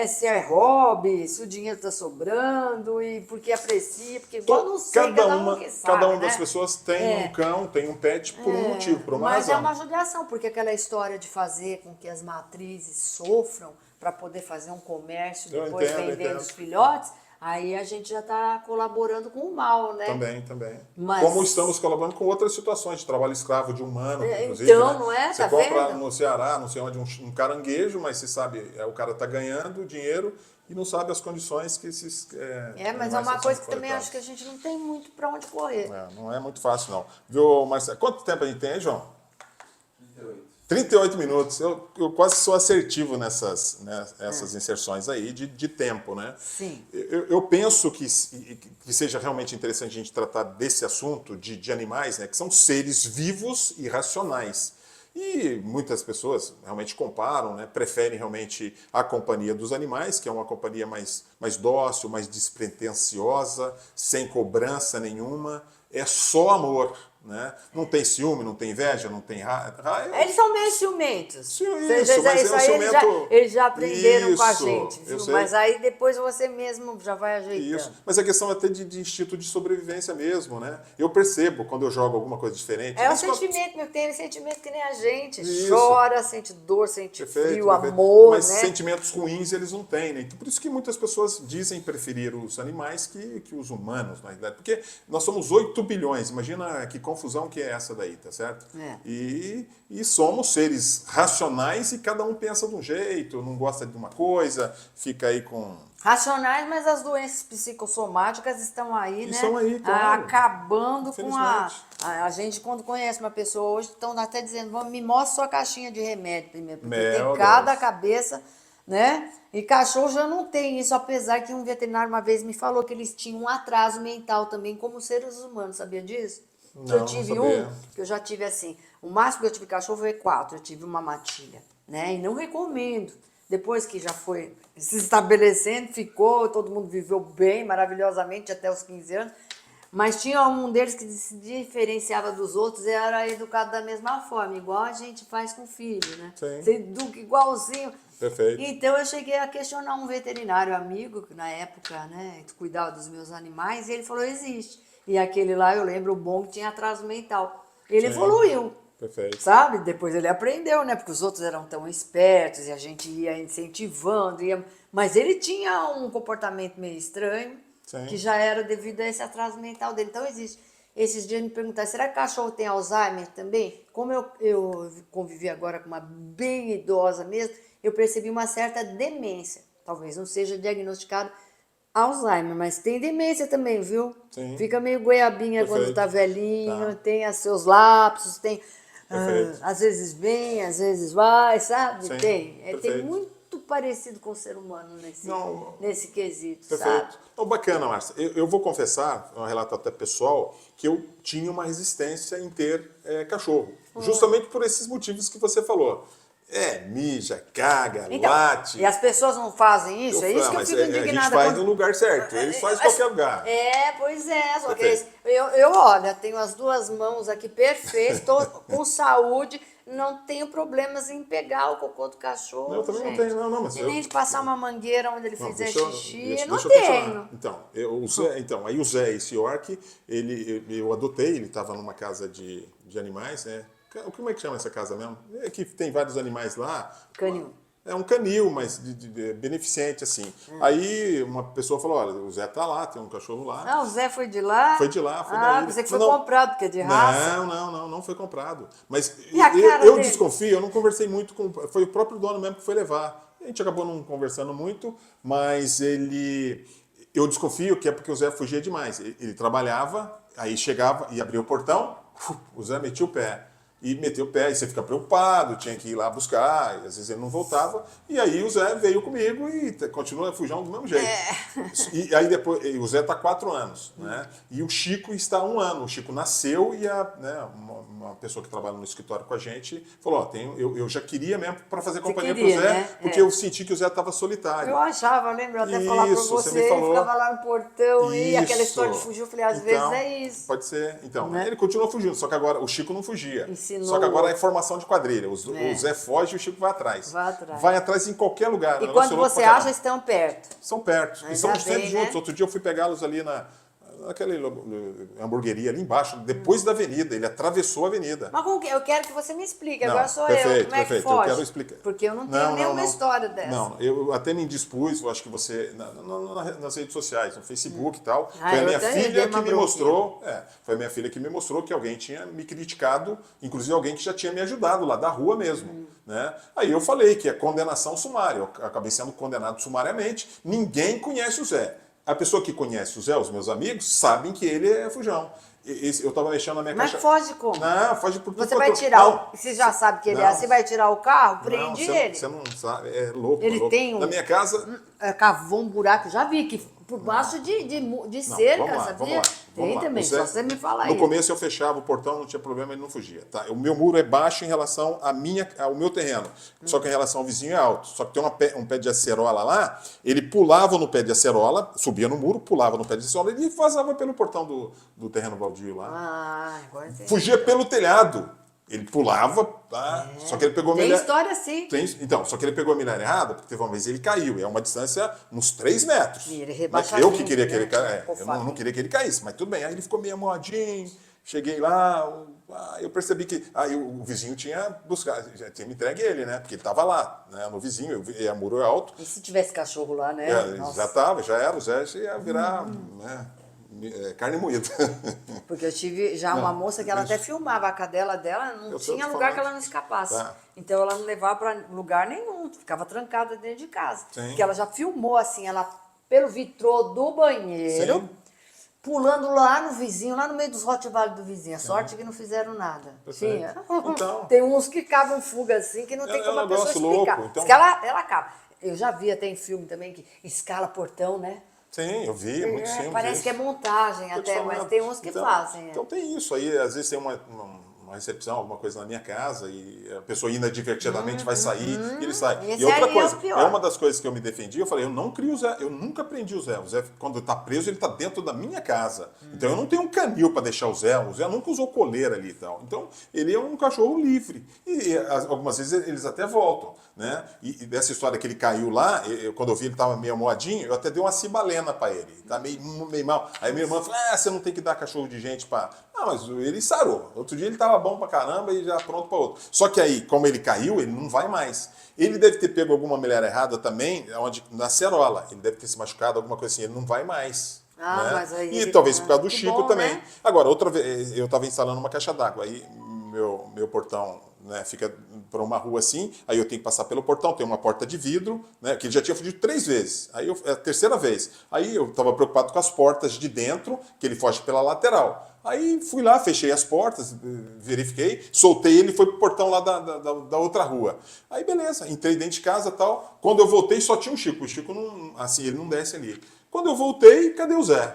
se é hobby, se o dinheiro está sobrando, e porque aprecia, porque eu não sei, cada um que sabe, Cada uma né? das pessoas tem um cão, tem um pet por um motivo, por uma Mas razão. é uma judiação, porque aquela história de fazer com que as matrizes sofram para poder fazer um comércio, Eu depois entendo, vendendo os filhotes, aí a gente já está colaborando com o mal, né? Também. Mas- Como estamos colaborando com outras situações de trabalho escravo de humano, inclusive. então, né? não é? Você Tá compra vendo? no Ceará, não sei onde, um caranguejo, mas você sabe, o cara está ganhando dinheiro e não sabe as condições que esses. Mas é animais uma estão coisa sendo que também coletados. acho que a gente não tem muito para onde correr. Não é muito fácil, não. Viu, Marcelo? Quanto tempo a gente tem aí, João? 38 minutos. Eu quase sou assertivo nessas inserções aí de tempo, né? Sim. Eu penso que seja realmente interessante a gente tratar desse assunto de animais, né? Que são seres vivos e racionais. E muitas pessoas realmente comparam, né? Preferem realmente a companhia dos animais, que é uma companhia mais dócil, mais despretensiosa, sem cobrança nenhuma. É só amor. Né? Não tem ciúme, não tem inveja, não tem raiva. Eles são meio ciumentos. Sim, isso, mas é um aí ciumento... eles já aprenderam com a Isso, gente, eu viu? sei. Mas aí depois você mesmo já vai ajeitando. Isso. Mas a questão é até de instinto de sobrevivência mesmo, né? Eu percebo quando eu jogo alguma coisa diferente. É um mas sentimento, meu, tem sentimento que nem a gente. Isso. Chora, sente dor, sente frio, Perfeito. amor, Mas né? sentimentos ruins eles não têm, né? Então, por isso que muitas pessoas dizem preferir os animais que os humanos, na realidade. Porque nós somos 8 bilhões, imagina que confusão que é essa daí, tá certo? E somos seres racionais e cada um pensa de um jeito, não gosta de uma coisa, fica aí com... Racionais, mas as doenças psicossomáticas estão aí, né? Estão aí, claro. Acabando com Infelizmente. a gente, quando conhece uma pessoa hoje, estão até dizendo, me mostra sua caixinha de remédio primeiro, porque Meu tem cada Deus. cabeça, né? E cachorro já não tem isso, apesar que um veterinário uma vez me falou que eles tinham um atraso mental também, como seres humanos, sabia disso? Não, Que eu não tive sabia. que eu já tive assim, o máximo que eu tive cachorro foi 4, eu tive uma matilha, né? E não recomendo. Depois que já foi se estabelecendo, ficou, todo mundo viveu bem, maravilhosamente, até os 15 anos. Mas tinha um deles que se diferenciava dos outros e era educado da mesma forma, igual a gente faz com o filho, né? Sim. Você educa igualzinho. Perfeito. Então eu cheguei a questionar um veterinário amigo, que na época, né, cuidava dos meus animais, e ele falou, existe. E aquele lá, eu lembro, o bom que tinha atraso mental. Ele Sim. evoluiu. Perfeito. Sabe? Depois ele aprendeu, né? Porque os outros eram tão espertos e a gente ia incentivando. Mas ele tinha um comportamento meio estranho. Sim. que já era devido a esse atraso mental dele. Então, existe. Esses dias me perguntaram, será que cachorro tem Alzheimer também? Como eu convivi agora com uma bem idosa mesmo, eu percebi uma certa demência. Talvez não seja diagnosticado Alzheimer, mas tem demência também, viu? Sim. Fica meio goiabinha Perfeito. quando tá velhinho, Tá. tem os seus lapsos, tem... Perfeito. às vezes vem, às vezes vai, sabe? Sim, Tem. Tem perfeito. muito parecido com o ser humano Não, nesse quesito, sabe? perfeito. Então, bacana, Márcia. Eu vou confessar, é um relato até pessoal, que eu tinha uma resistência em ter cachorro. Justamente por esses motivos que você falou. Mija, caga, Então, late. e as pessoas não fazem isso? É isso que eu Mas fico a gente indignada. faz quando- no lugar certo, eles fazem em qualquer lugar. Pois é, só que Perfeito. olha, tenho as duas mãos aqui perfeitas, estou com saúde, não tenho problemas em pegar o cocô do cachorro, Eu também gente. não tenho, não, mas E eu... nem de passar uma mangueira onde ele Não, fizer deixa eu- xixi, não deixa eu continuar. tenho. Então, aí o Zé, esse York, eu adotei, ele estava numa casa de animais, né? Como é que chama essa casa mesmo? É que tem vários animais lá. Canil. É um canil, mas beneficente, assim. Aí uma pessoa falou, olha, o Zé tá lá, tem um cachorro lá. Ah, o Zé foi de lá? Foi de lá, foi Ah, daí. pensei que foi Não, comprado, porque é de raça. não foi comprado. Mas E a cara eu dele? desconfio, eu não conversei muito com... Foi o próprio dono mesmo que foi levar. A gente acabou não conversando muito, mas eu desconfio que é porque o Zé fugia demais. Ele trabalhava, aí chegava e abria o portão, o Zé metia o pé. E meteu o pé, e você fica preocupado, tinha que ir lá buscar, e às vezes ele não voltava. E aí o Zé veio comigo e continua fujão do mesmo jeito. E aí depois, o Zé está 4 anos, né? E o Chico está 1 ano. O Chico nasceu e uma pessoa que trabalha no escritório com a gente falou, eu já queria mesmo para fazer companhia pro queria, Zé, né? porque eu senti que o Zé estava solitário. Eu achava, eu lembro até falar pra Isso, você você, me falou. ficava lá no portão e aquela Isso. história de fugir, eu falei, às Então, vezes é isso. Pode ser. Então, Né? ele continua fugindo, só que agora o Chico não fugia. Ensinou Só que o agora é outro. formação de quadrilha. O Zé foge e o Chico vai atrás. Vai atrás. Vai atrás em qualquer lugar. E Um negócio quando louco você pra acha, caramba. estão perto. São perto. E Ainda são bem, sempre né? juntos. Outro dia eu fui pegá-los ali naquela hamburgueria ali embaixo, depois da avenida. Ele atravessou a avenida. Mas como que? Eu quero que você me explique, Não, agora sou perfeito, eu. Como é que perfeito. foge? Eu quero explicar. Porque eu não tenho nenhuma história dessa. Não, eu até me indispus, eu acho que você, nas redes sociais, no Facebook e tal, foi a eu minha até dei filha uma que me bronquinha. mostrou, foi a minha filha que me mostrou que alguém tinha me criticado, inclusive alguém que já tinha me ajudado lá da rua mesmo, né? Aí eu falei que é condenação sumária, eu acabei sendo condenado sumariamente, ninguém conhece o Zé. A pessoa que conhece o Zé, os meus amigos, sabem que ele é fujão. Eu estava mexendo na minha Mas caixa... foge como? Não, foge por tudo Você quanto- vai tirar Não, você já sabe que ele é não. assim, você vai tirar o carro, não, prende você ele. Você não sabe, é louco. Ele louco. tem Na minha casa... Cavou um buraco, já vi que por baixo de Não, cerca, vamos lá, sabia? vamos lá. Tem Vamos lá. também, O Zé- só você me falar No aí. começo eu fechava o portão, não tinha problema, ele não fugia. Tá? O meu muro é baixo em relação ao meu terreno, só que em relação ao vizinho é alto. Só que tem um pé de acerola lá, ele pulava no pé de acerola, subia no muro, pulava no pé de acerola e vazava pelo portão do terreno baldio lá. Ah, agora tem. Fugia pelo telhado. Ele pulava, tá? Só que ele pegou a Tem milha... história assim. Então, só que ele pegou a milha errada, porque teve uma vez ele caiu. É uma distância uns 3 metros. E ele Mas rebaixadinho, eu que queria que ele né? caísse. Eu não queria que ele caísse, mas tudo bem. Aí ele ficou meio amoadinho. Cheguei lá, eu percebi que aí o vizinho tinha buscado, já tinha me entregue ele, né? Porque ele estava lá, né? No vizinho, e a muro é alto. E se tivesse cachorro lá, né? Já estava, já era, o Zé ia virar né, carne moída. Porque eu tive já uma moça que ela até filmava a cadela dela, não Eu tô tinha te lugar falando. que ela não escapasse. Tá. Então ela não levava para lugar nenhum, ficava trancada dentro de casa. Sim. Porque ela já filmou assim, ela pelo vitrô do banheiro, Sim. pulando lá no vizinho, lá no meio dos Rottweiler do vizinho. A sorte é que não fizeram nada. Perfeito. Tinha. Então. Tem uns que cavam fuga assim, que não tem É como um a pessoa negócio explicar. louco, então. Diz que ela cava. Eu já vi até em filme também que escala portão, né? Sim, eu vi, muito simples. Parece que é montagem Tô te até, mas falando. tem uns que Então- fazem. Então tem isso aí, às vezes tem uma recepção, alguma coisa na minha casa e a pessoa inadvertidamente vai sair e ele sai. Esse E outra aí é coisa, o pior. é uma das coisas que eu me defendi, eu falei, eu não crio o Zé, eu nunca prendi o Zé. O Zé, quando está preso, ele está dentro da minha casa. Então eu não tenho um canil para deixar o Zé nunca usou coleira ali e tal. Então ele é um cachorro livre. E algumas vezes eles até voltam, né? E dessa história que ele caiu lá, quando eu vi ele estava meio moadinho, eu até dei uma cibalena para ele. Tá meio mal. Aí minha irmã falou, você não tem que dar cachorro de gente para... Ah, mas ele sarou. Outro dia ele estava bom pra caramba e já pronto para outro. Só que aí, como ele caiu, ele não vai mais. Ele deve ter pego alguma mulher errada também, na cerola. Ele deve ter se machucado, alguma coisa assim. Ele não vai mais. Ah, né? mas aí E ele- talvez por causa do que Chico bom, também. né? Agora, outra vez, eu estava instalando uma caixa d'água, aí meu portão, né, fica por uma rua assim, aí eu tenho que passar pelo portão, tem uma porta de vidro, né, que ele já tinha fugido 3 vezes, aí é a terceira vez. Aí eu estava preocupado com as portas de dentro, que ele foge pela lateral. Aí fui lá, fechei as portas, verifiquei, soltei ele e foi pro portão lá da outra rua. Aí beleza, entrei dentro de casa e tal. Quando eu voltei, só tinha o Chico. O Chico não, assim, ele não desce ali. Quando eu voltei, cadê o Zé?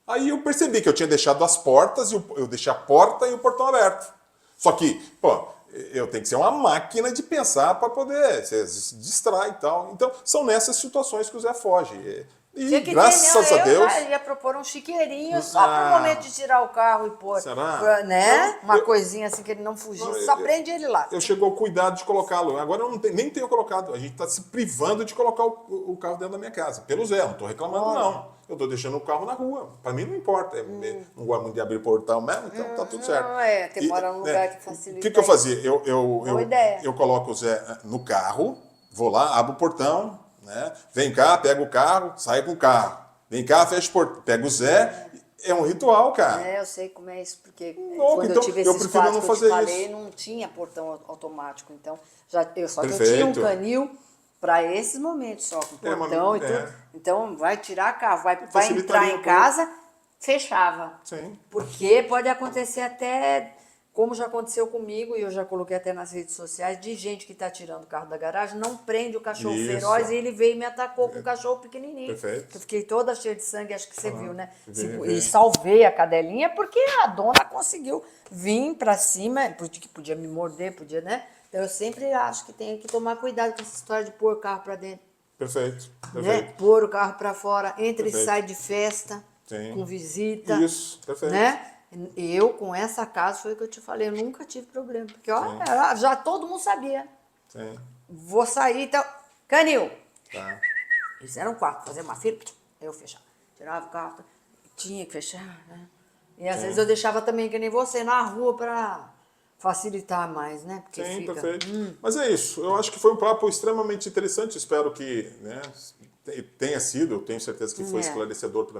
Aí eu percebi que eu tinha deixado as portas, eu deixei a porta e o portão aberto. Só que, pô, eu tenho que ser uma máquina de pensar para poder, você se distrai e tal. Então, são nessas situações que o Zé foge. E Tinha que ter, né? graças a Eu Deus. já ia propor um chiqueirinho só pro momento de tirar o carro e pôr, Será? né? Não, Uma coisinha assim que ele não fugisse. não, Só prende ele lá. eu chegou ao cuidado de colocá-lo. Agora eu não nem tenho colocado. A gente está se privando de colocar o carro dentro da minha casa. Pelo Zé, não estou reclamando, Olha. não. Eu estou deixando o carro na rua. Para mim não importa. Não gosto muito de abrir portão mesmo, então tá tudo certo. Não, é, tem que morar num lugar que O facilita que eu isso. fazia? Boa ideia. Eu coloco o Zé no carro, vou lá, abro o portão, né? Vem cá, pega o carro, sai com o carro. Vem cá, fecha o portão, pega o Zé. É um ritual, cara. É, eu sei como é isso, porque Louco, quando então, eu tive eu esses prefiro quatro não que eu te fazer falei, isso. não tinha portão automático. Então, só que eu tinha um Perfeito. canil para esses momentos só, com É, mas- portão e é. tudo. Então, vai tirar carro, vai entrar Facilitaria em um pouco. casa, fechava. Sim. Porque pode acontecer até, como já aconteceu comigo, e eu já coloquei até nas redes sociais, de gente que está tirando o carro da garagem, não prende o cachorro Isso. feroz e ele veio e me atacou com o cachorro pequenininho. Perfeito. Eu fiquei toda cheia de sangue, acho que você viu, né? vi. E salvei a cadelinha porque a dona conseguiu vir para cima, porque podia me morder, podia, né? Então eu sempre acho que tem que tomar cuidado com essa história de pôr o carro para dentro. Perfeito. Né? Perfeito. Pôr o carro para fora, entra Perfeito. e sai de festa, Sim. com visita. Isso, perfeito. Né? Eu, com essa casa, foi o que eu te falei, eu nunca tive problema. Porque, ó, já todo mundo sabia. Sim. Vou sair, então. Canil! Tá. Eles eram 4, fazer uma fila, eu fechava. Tirava o carro, tinha que fechar, né? E às vezes eu deixava também, que nem você, na rua para facilitar mais, né? Porque Sim, fica. perfeito. Mas é isso. Eu acho que foi um papo extremamente interessante. Espero que, né, tenha sido. Eu tenho certeza que foi É. esclarecedor para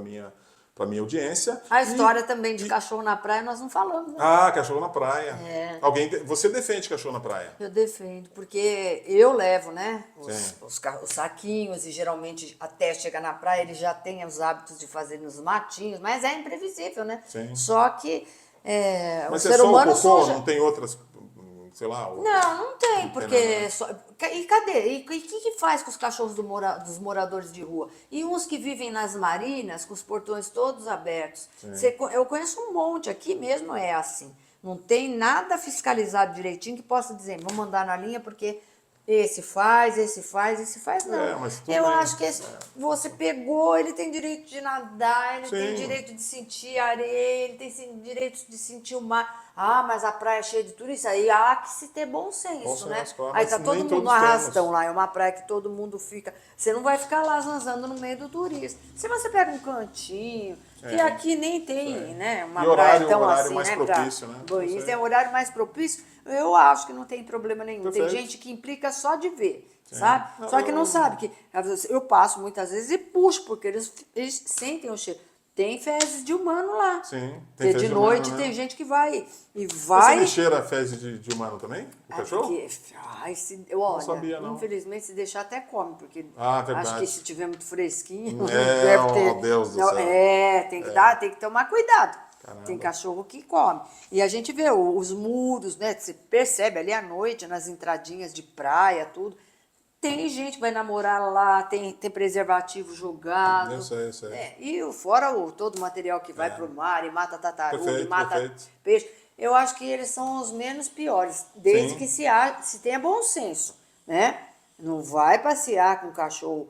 minha audiência. A história também de cachorro na praia nós não falamos, né? Ah, cachorro na praia. É. Você defende cachorro na praia? Eu defendo, porque eu levo, né, Sim. os saquinhos e geralmente até chegar na praia ele já tem os hábitos de fazer nos matinhos, mas é imprevisível, né? Sim. Só que o Mas ser é só humano o cocô? suja. Não tem outras, sei lá... Não tem, porque... nada. E cadê? E o que faz com os cachorros dos moradores de rua? E uns que vivem nas marinas, com os portões todos abertos. Eu conheço um monte, aqui mesmo é assim. Não tem nada fiscalizado direitinho que possa dizer, vamos andar na linha porque esse faz, não. É, mas tudo Eu bem. acho que você pegou, ele tem direito de nadar, ele tem Sim. direito de sentir a areia, ele tem direito de sentir o mar. Ah, mas a praia é cheia de turistas, aí há que se ter bom senso, Bom senso, né? claro, Aí mas tá todo nem mundo no todos arrastão temos. lá, é uma praia que todo mundo fica. Você não vai ficar lá zanzando no meio do turista. Se você pega um cantinho, que aqui nem tem, né? Uma E praia horário- tão horário assim, mais né? propício, né? Banhista, Isso aí. é um horário mais propício, eu acho que não tem problema nenhum. Perfeito. Tem gente que implica só de ver, sabe? Não, Só que não sabe que às vezes, eu passo muitas vezes e puxo, porque eles sentem o cheiro. Tem fezes de humano lá. Sim, tem Porque fezes de de noite humano, tem né? gente que vai e Você vai. me cheira a fezes de humano também? O cachorro? Olha, sabia, não. infelizmente, se deixar até come, porque Ah, verdade. acho que se tiver muito fresquinho, É, deve ter. oh, Deus do Não, céu. tem que tomar cuidado. Caramba. Tem cachorro que come. E a gente vê os muros, né? Você percebe ali à noite, nas entradinhas de praia, tudo. Tem gente que vai namorar lá, tem preservativo jogado. Eu sei. E fora todo o material que vai pro mar e mata tartaruga, e Perfeito, mata perfeito. peixe. Eu acho que eles são os menos piores, desde Sim. que se tenha bom senso, né? Não vai passear com um cachorro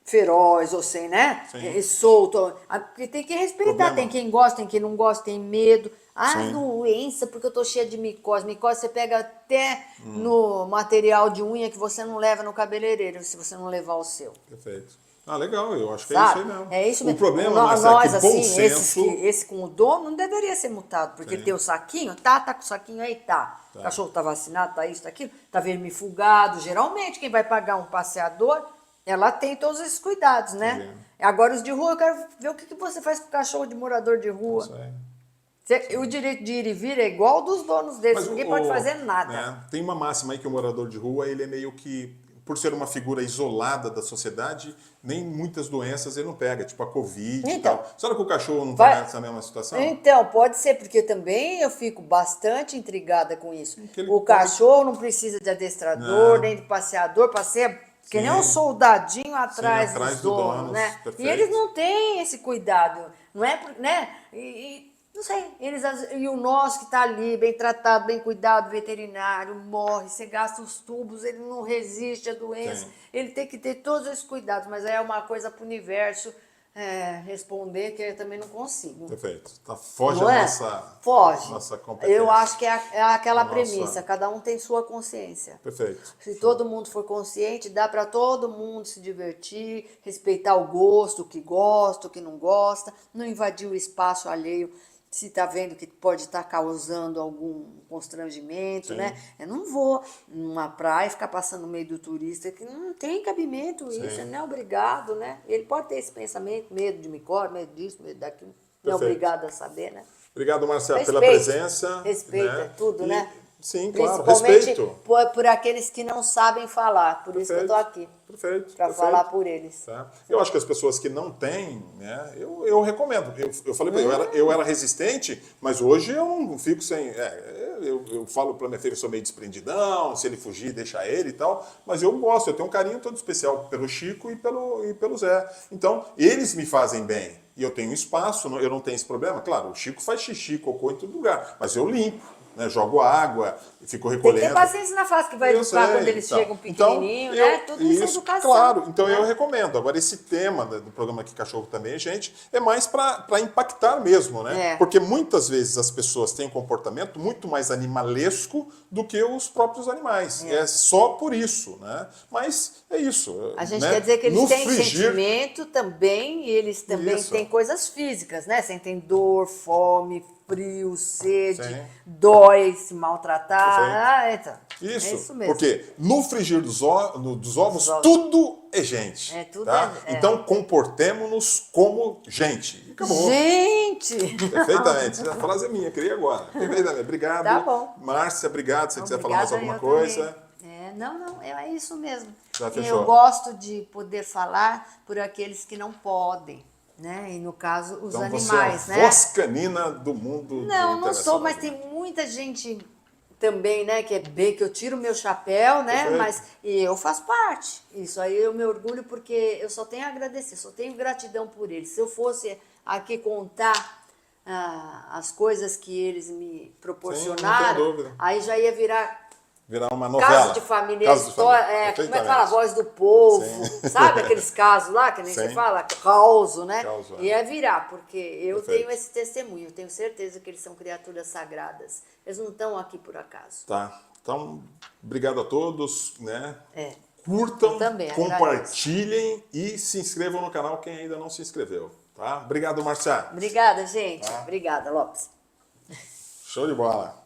feroz ou sem, né? Sim. Solto. Porque tem que respeitar, Problema. tem quem gosta, tem quem não gosta, tem medo. Ah, Sim. doença, porque eu tô cheia de micose. Micose você pega até no material de unha que você não leva no cabeleireiro, se você não levar o seu. Perfeito. Ah, legal, eu acho que Sabe? é isso aí mesmo. É isso mesmo. O problema, Nós, Marcelo, é que o bom assim, senso... esse com o dono não deveria ser multado, porque tem o saquinho, tá com o saquinho aí, tá. O cachorro tá vacinado, tá isso, tá aquilo, tá vermifugado. Geralmente, quem vai pagar um passeador ela tem todos esses cuidados, né? Agora, os de rua, eu quero ver o que você faz com o cachorro de morador de rua. Isso aí. O direito de ir e vir é igual ao dos donos deles, Mas ninguém pode fazer nada. né, tem uma máxima aí que o morador de rua, ele é meio que, por ser uma figura isolada da sociedade, nem muitas doenças ele não pega, tipo a Covid e Então, tal. Será que o cachorro não vai- está nessa mesma situação? Então, pode ser, porque também eu fico bastante intrigada com isso. Porque ele O pode- cachorro não precisa de adestrador, Não. nem de passeador, passeia que nem um Sim. soldadinho atrás, atrás dos do donos, dono, né? perfeito. E eles não têm esse cuidado, não é, né? Não sei, e o nosso que está ali, bem tratado, bem cuidado, veterinário, morre, você gasta os tubos, ele não resiste à doença, Sim. ele tem que ter todos esses cuidados, mas aí é uma coisa para o universo responder que eu também não consigo. Perfeito. Tá, foge Não a é? nossa, Foge. nossa competência. Eu acho que é aquela Nossa. premissa, cada um tem sua consciência. Perfeito. Se todo mundo for consciente, dá para todo mundo se divertir, respeitar o gosto, o que gosta, o que não gosta, não invadir o espaço alheio se está vendo que pode estar causando algum constrangimento, Sim. né? Eu não vou numa praia ficar passando no meio do turista, que não tem cabimento isso, Sim. não é obrigado, né? Ele pode ter esse pensamento, medo de micose, medo disso, medo daquilo, não é Perfeito. obrigado a saber, né? Obrigado, Marcelo, pela Respeite. presença. Respeita né? tudo, E- né? Sim, claro, Principalmente respeito. por aqueles que não sabem falar, por isso que eu estou aqui, Perfeito. para perfeito. falar por eles. Tá? Eu acho que as pessoas que não têm, né, eu recomendo. Eu falei para ele, eu era resistente, mas hoje eu não fico sem. Eu falo para minha filha, eu sou meio desprendidão, se ele fugir, deixa ele e tal, mas eu gosto, eu tenho um carinho todo especial pelo Chico e pelo Zé. Então, eles me fazem bem. E eu tenho espaço, eu não tenho esse problema. Claro, o Chico faz xixi, cocô em todo lugar, mas eu limpo. Né, jogo água, fico Tem que recolhendo. ter paciência na fase que vai Eu educar sei, quando eles então. chegam pequenininho, Então, né? Tudo isso é educação. Claro, então né? eu recomendo. Agora, esse tema do programa Aqui Cachorro Também, gente, é mais para impactar mesmo, né? É. Porque muitas vezes as pessoas têm um comportamento muito mais animalesco do que os próprios animais. É só por isso, né? Mas é isso. A gente né? quer dizer que eles No têm frigir, sentimento também, e eles também Isso. têm coisas físicas, né? Sentem dor, fome, frio, sede, Sim. dói, se maltratar. Perfeito. Então, Isso, é isso mesmo. porque no frigir dos ovos, Dos ovos. tudo é gente. É, tudo tá? é- Então comportemos-nos como gente. E acabou. Gente! Perfeitamente. A frase é minha, criei agora. Perfeitamente. Obrigado. Tá bom. Márcia, obrigado. Se você quiser falar mais Obrigada, alguma eu coisa. também. Não, é isso mesmo. Já fechou. Eu gosto de poder falar por aqueles que não podem, né? E no caso, os Então animais, você é a né? voz canina do mundo. Não sou, mas internacional. tem muita gente também, né, que é bem que eu tiro o meu chapéu, né, Perfeito. mas e eu faço parte. Isso aí eu me orgulho porque eu só tenho a agradecer, só tenho gratidão por eles. Se eu fosse aqui contar as coisas que eles me proporcionaram, Sim, não tenho dúvida. aí já ia virar Virar uma novela. caso de família, Caso de história, família. como é que fala? A voz do povo, Sim. sabe aqueles casos lá que nem Sim. se fala? Causo, né? Causo, é. Ia virar, porque eu Perfeito. tenho esse testemunho, eu tenho certeza que eles são criaturas sagradas. Eles não estão aqui por acaso. Tá. Então, obrigado a todos, né? É. Curtam, Eu também compartilhem e se inscrevam no canal quem ainda não se inscreveu, tá? Obrigado, Marcia. Obrigada, gente. Tá. Obrigada, Lopes. Show de bola.